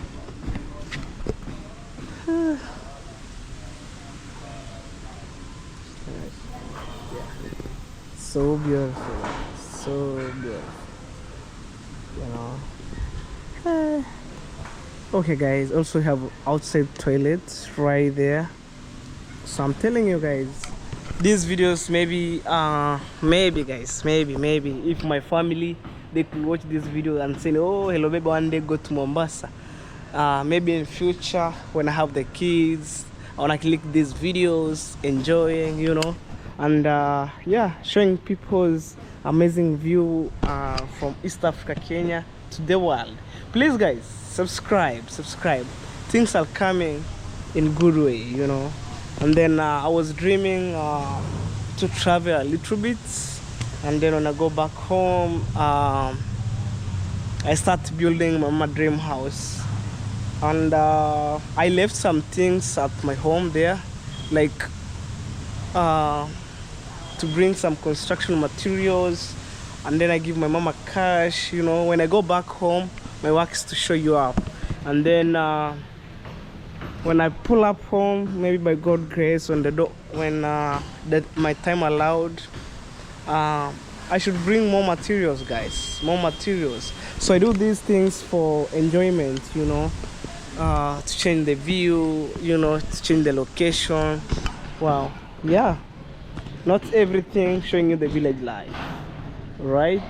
So beautiful, so beautiful, you know. Okay, guys, also have outside toilets right there. So I'm telling you guys, these videos maybe guys, maybe if my family, they could watch this video and say, oh hello baby, one day go to Mombasa. Maybe in future when I have the kids, I wanna click these videos, enjoying, you know, and yeah, showing people's amazing view from East Africa, Kenya to the world. Please guys, subscribe. Things are coming in good way, you know. And then I was dreaming to travel a little bit, and then when I go back home, I start building my dream house. And I left some things at my home there, like to bring some construction materials, and then I give my mama cash. You know, when I go back home, my work is to show you up. And then when I pull up home, maybe by God's grace, when my time allowed, I should bring more materials, guys, more materials. So I do these things for enjoyment, you know, to change the view, you know, to change the location. Wow, yeah, not everything showing you the village life, right?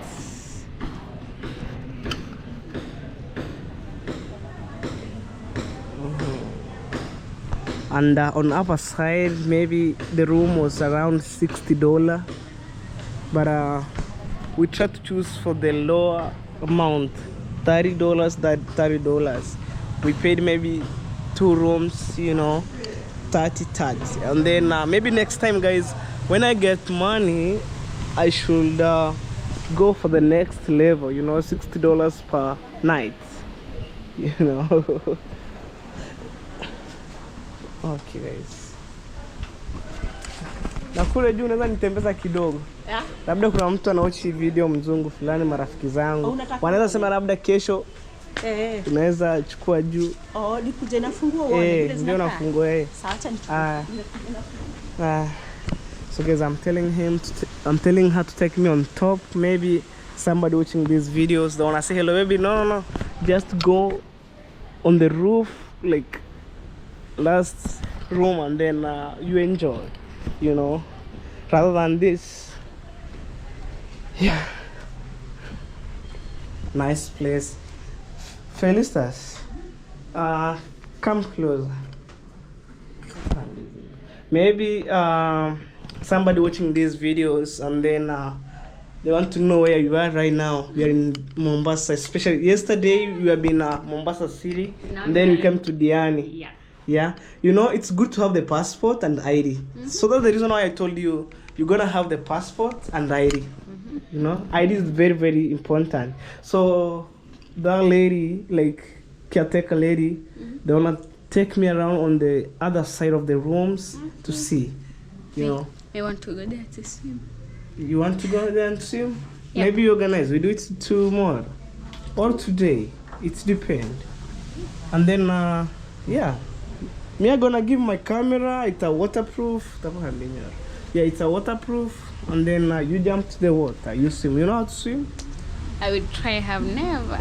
And on the upper side, maybe the room was around $60, but we tried to choose for the lower amount, $30. We paid maybe 2 rooms, you know, 30. And then maybe next time, guys, when I get money, I should go for the next level, you know, $60 per night, you know. Okay guys, na kule juu naweza nitembeza kidogo, labda kuna mtu anaochi video mzungu fulani, marafiki zangu wanaweza sema labda kesho tunaweza chukua juu. Oh, nikuje na funguo uone vile ndio na funguo Sawa, acha nichukue. So guys, I'm telling her to take me on top. Maybe somebody watching these videos, they wanna say hello baby. No, just go on the roof, like last room, and then you enjoy, you know, rather than this. Yeah, nice place. Felicitas, come closer. Maybe somebody watching these videos, and then they want to know where you are right now. We are in Mombasa, especially yesterday we have been Mombasa City, and then we came to Diani. Yeah, you know, it's good to have the passport and ID. So that's the reason why I told you you're gonna have the passport and ID. You know, ID is very, very important. So that lady, like caretaker lady, they wanna take me around on the other side of the rooms to see. You know, I want to go there to swim. You want to go there and swim? Yeah. Maybe you organize. We do it tomorrow or today. It depends. And then yeah. Me are gonna give my camera. It's a waterproof. Yeah, it's a waterproof. And then you jump to the water. You swim. You know how to swim? I would try. Have never.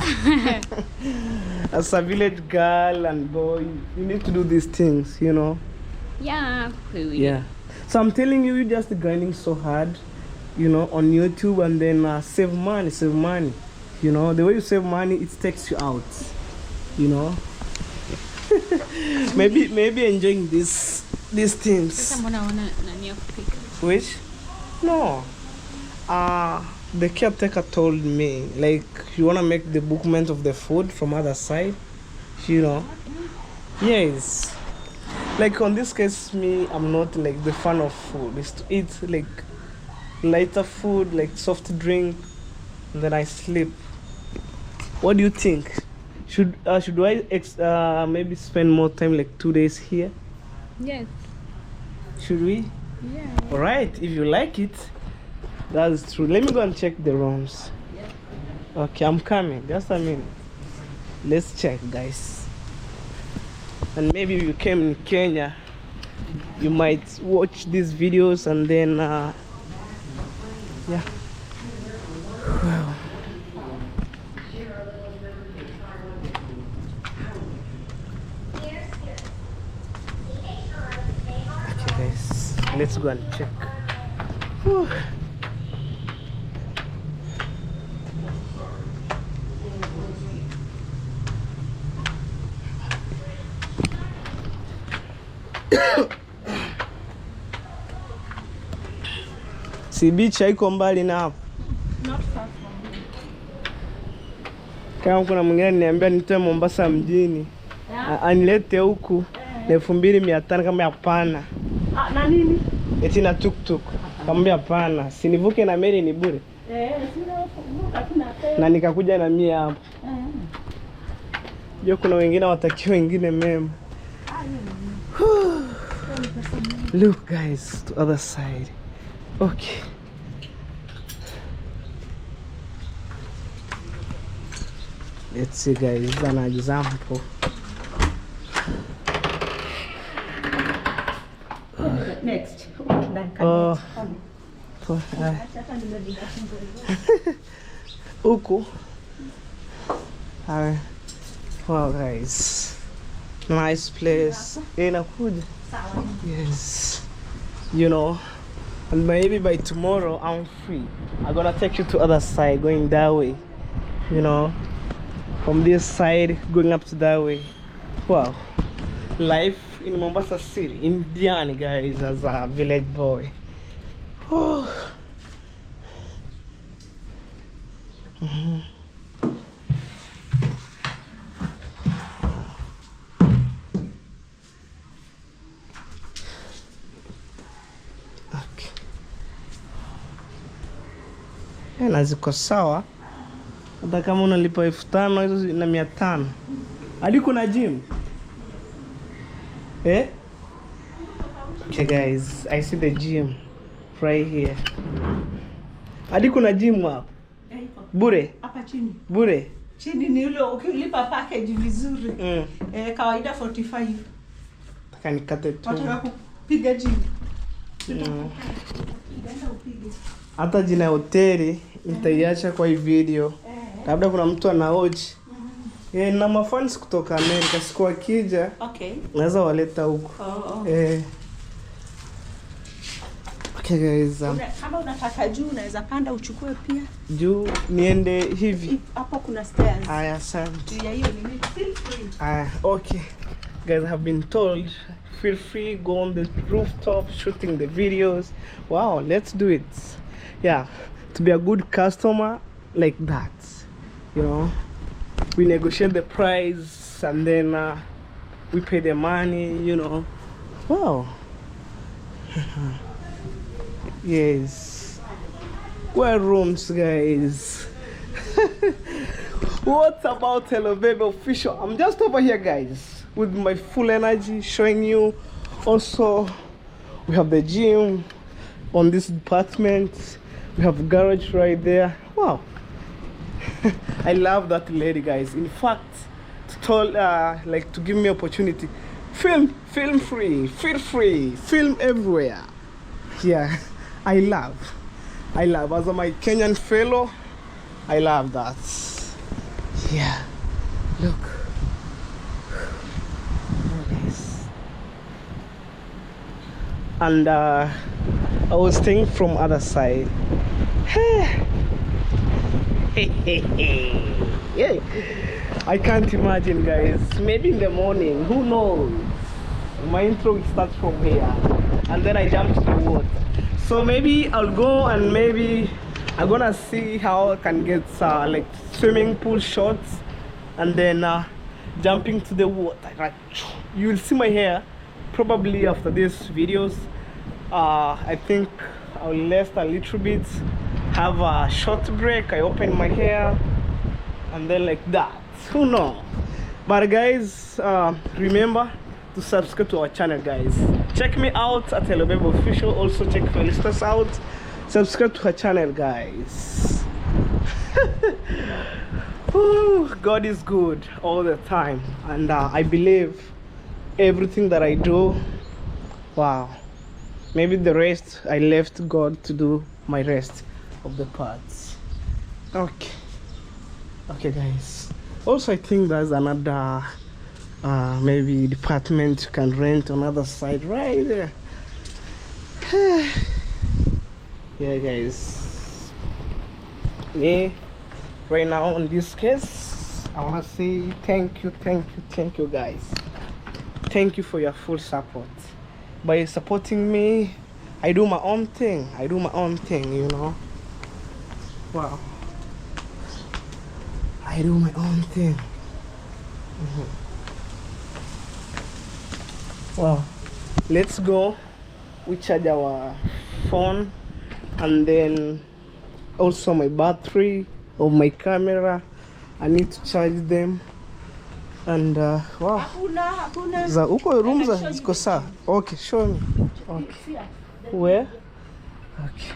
As a village girl and boy, you need to do these things. You know. Yeah. Yeah. So I'm telling you, you just grinding so hard, you know, on YouTube, and then save money. You know, the way you save money, it takes you out. You know. maybe enjoying these things. Sasa mbona wana nani ya kupika? Which? No. The caretaker told me, like, you want to make the bookment of the food from other side, you know. Yes. Like on this case, me, I'm not like the fan of food. It's to eat like lighter food, like soft drink, and then I sleep. What do you think? Should I maybe spend more time, like 2 days here? Yes. Should we? Yeah. All right, if you like it, that's true. Let me go and check the rooms. Yeah. Okay, I'm coming. Just a minute. Let's check, guys. And maybe if you came in Kenya, you might watch these videos and then yeah. Wow. Okay guys, let's go and check. Whew. Si beach haiko mbali na hapo. Not far from here. Kama kuna mwingine niambia nitoe Mombasa mjini, anilete huku na 2500 kama hapana. Na nini? Eti na tuktuk. Kama hapana, sinivuke na meli ni bure. Sina kuna pesa. Na nikakuja na mia hapo. Jo, kuna wengine watakiwa wengine mema. Look guys, to other side. Okay. Let's see guys, this is an example. Next. Oh. Huku. Wow guys. Nice place. Inakuja. Yes. You know, and maybe by tomorrow I'm free. I'm gonna take you to other side, going that way. You know, from this side going up to that way. Wow, life in Mombasa City, in Diani, guys, as a village boy. Oh. Na ziko sawa, hata kama unalipa 5,000 hizo na 500. Hadi kuna gym. Okay guys, I see the gym right here. Hadi kuna gym hapo. Bure? Hapa chini. Bure? Chini ni ule ukilipa package vizuri. Kawaida 45. Taka nikate tu. Wataka kupiga gym. Hata jina hoteli nitaiacha kwa hii video. Labda kuna mtu anaoji. Na mafans kutoka Amerika siku akija. Okay. Naweza waleta huko. Okay guys. Kama unataka juu unaweza panda uchukue pia. Juu niende hivi. Hapo kuna stairs. Aya, asante. Ya hiyo ni feel free. Okay. Guys, I have been told feel free, go on the rooftop shooting the videos. Wow, let's do it. Yeah, to be a good customer like that, you know, we negotiate the price and then we pay the money, you know. Wow. Yes, well, rooms guys. What about Hello Baby Official? I'm just over here guys with my full energy showing you. Also, we have the gym on this apartment. We have garage right there. Wow. I love that lady guys. In fact, told like to give me opportunity. Film free, feel free, film everywhere. Yeah, I love as my Kenyan fellow, I love that. Yeah, look. Nice. And I was staying from other side. Yeah. I can't imagine, guys. Maybe in the morning, who knows? My intro will start from here, and then I jump to the water. So maybe I'll go and maybe I'm gonna see how I can get like swimming pool shots, and then jumping to the water. Like, you will see my hair probably after these videos. I think I'll rest a little bit, have a short break. I open my hair, and then like that. Who knows? But guys, remember to subscribe to our channel, guys. Check me out at Hello Baby Official. Also check Felicitas out. Subscribe to her channel, guys. Ooh, God is good all the time, and I believe everything that I do. Wow. Maybe the rest I left God to do my rest of the parts. Okay, guys. Also, I think there's another maybe department you can rent on other side right there. Yeah, guys. Me right now in this case, I wanna say thank you guys. Thank you for your full support. By supporting me, I do my own thing, you know. Wow, I do my own thing. Wow, let's go. We charge our phone, and then also my battery of my camera, I need to charge them. And wow, za uko room za ziko sawa. Okay, show me. Okay, where? Okay,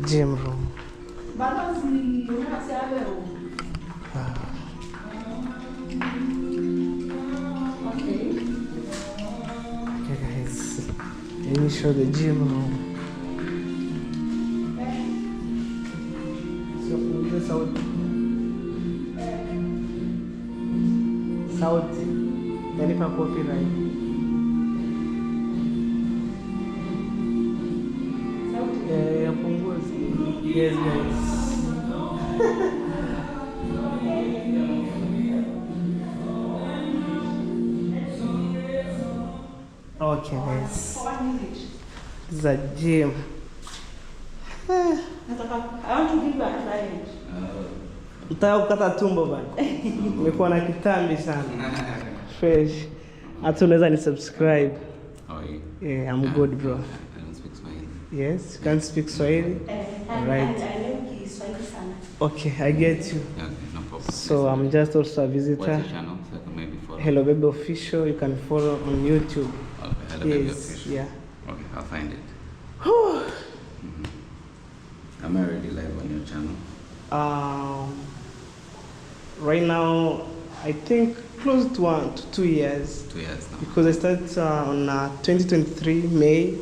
gym room. Okay, guys, let me show the gym room. So this out. Sauti yanipa copyright. Ya punguzi. Yes, guys. Okay, guys. This is a gym. I want to give you a client. Nataka kukata tumbo bana. Nimekuwa na kitambi sana. Fresh. Hata unaweza ni subscribe. Oh, Yeah, I'm good, bro. I don't speak Swahili. Yes, you can speak Swahili. Right. Okay, I get you. Yeah, okay, no problem. So I'm just also a visitor. What's your channel? So I can maybe follow. Hello Baby Official. You can follow on YouTube. Okay, Hello Baby Yes, Official. yeah. Okay, I'll find it. I'm already live on your channel. Right now, I think close to 2 years. 2 years now. Because I started on 2023 May,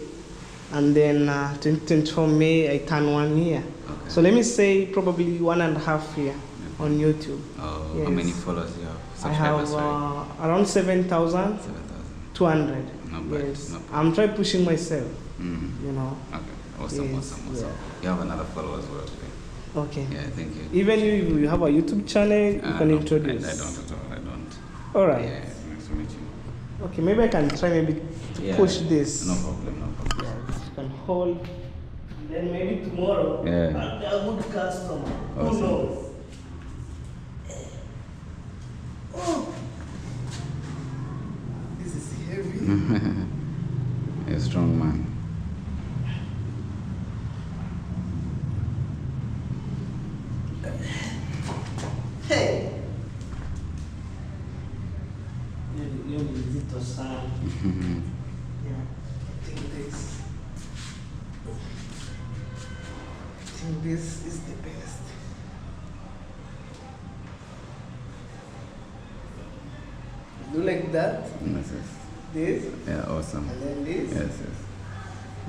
and then 2024 May I turned 1 year. Okay. So let me say probably 1.5 year on YouTube. Oh, Yes. how many followers do you have? I have Subscribers, sorry. around 7,200. 7,000. Not bad, Yes, not bad. I'm trying pushing myself. Mm-hmm. You know. Okay, awesome, Yes, awesome. yeah. You have another follower as well today. Okay. Yeah, thank you. Even if you have a YouTube channel, you can No, introduce. I don't at all. I don't. All right. Yeah, nice to meet you. Okay, maybe I can try maybe to Yeah, push this. No problem, no problem. Yeah, you can hold. Then maybe tomorrow Yeah. I'll be a good customer. Who Awesome. knows? Oh. This is heavy. You're a strong man. Hey. Hiyo ni nzito sana. Yeah, I think this is the best. Do like that. Yes, yes. This. Yeah, awesome. And then this. Yes, yes.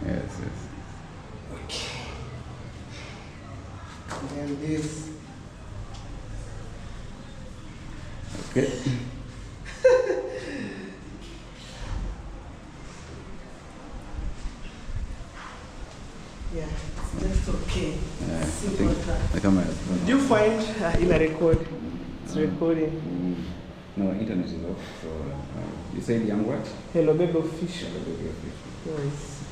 Yes, yes. Okay. And then this. Okay. Yeah, it's just okay. I Simple think as the camera is that. Do you find in a record, it's recording? No, internet is off. So you said young what? Hello, baby official. Yes.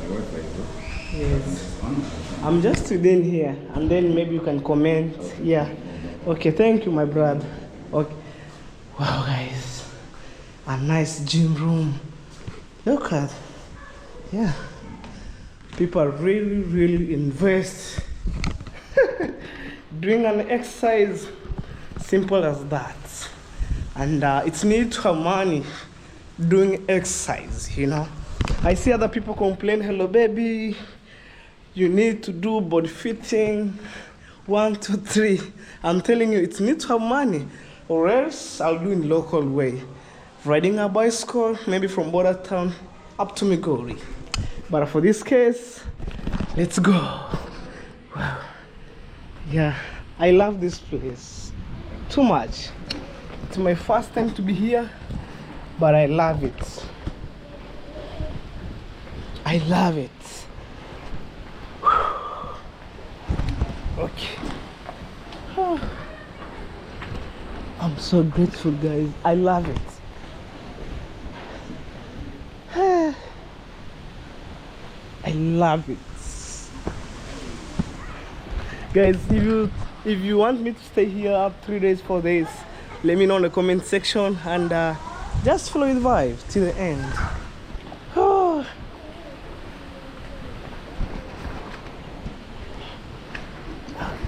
Wi-Fi is off. Yes. On? I'm just within here, and then maybe you can comment. Yeah. Okay, thank you, my brother. Okay. Wow, guys. A nice gym room. Look at. Yeah. People really, really invest doing an exercise simple as that. And it's need to have money doing exercise, you know. I see other people complain, hello baby, you need to do body fitting, 1, 2, 3. I'm telling you, it needs to have money, or else I'll do in local way. Riding a bicycle, maybe from border town up to Migori. But for this case, let's go. Wow. Yeah, I love this place too much. It's my first time to be here, but I love it. I love it. Okay. I'm so grateful, guys. I love it. I love it. Guys, if you want me to stay here 3 days, 4 days, let me know in the comment section, and just follow the vibe till the end.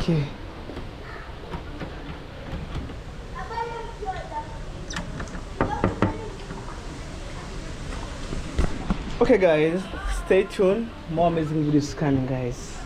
Okay. Okay, guys, stay tuned. More amazing videos coming, guys.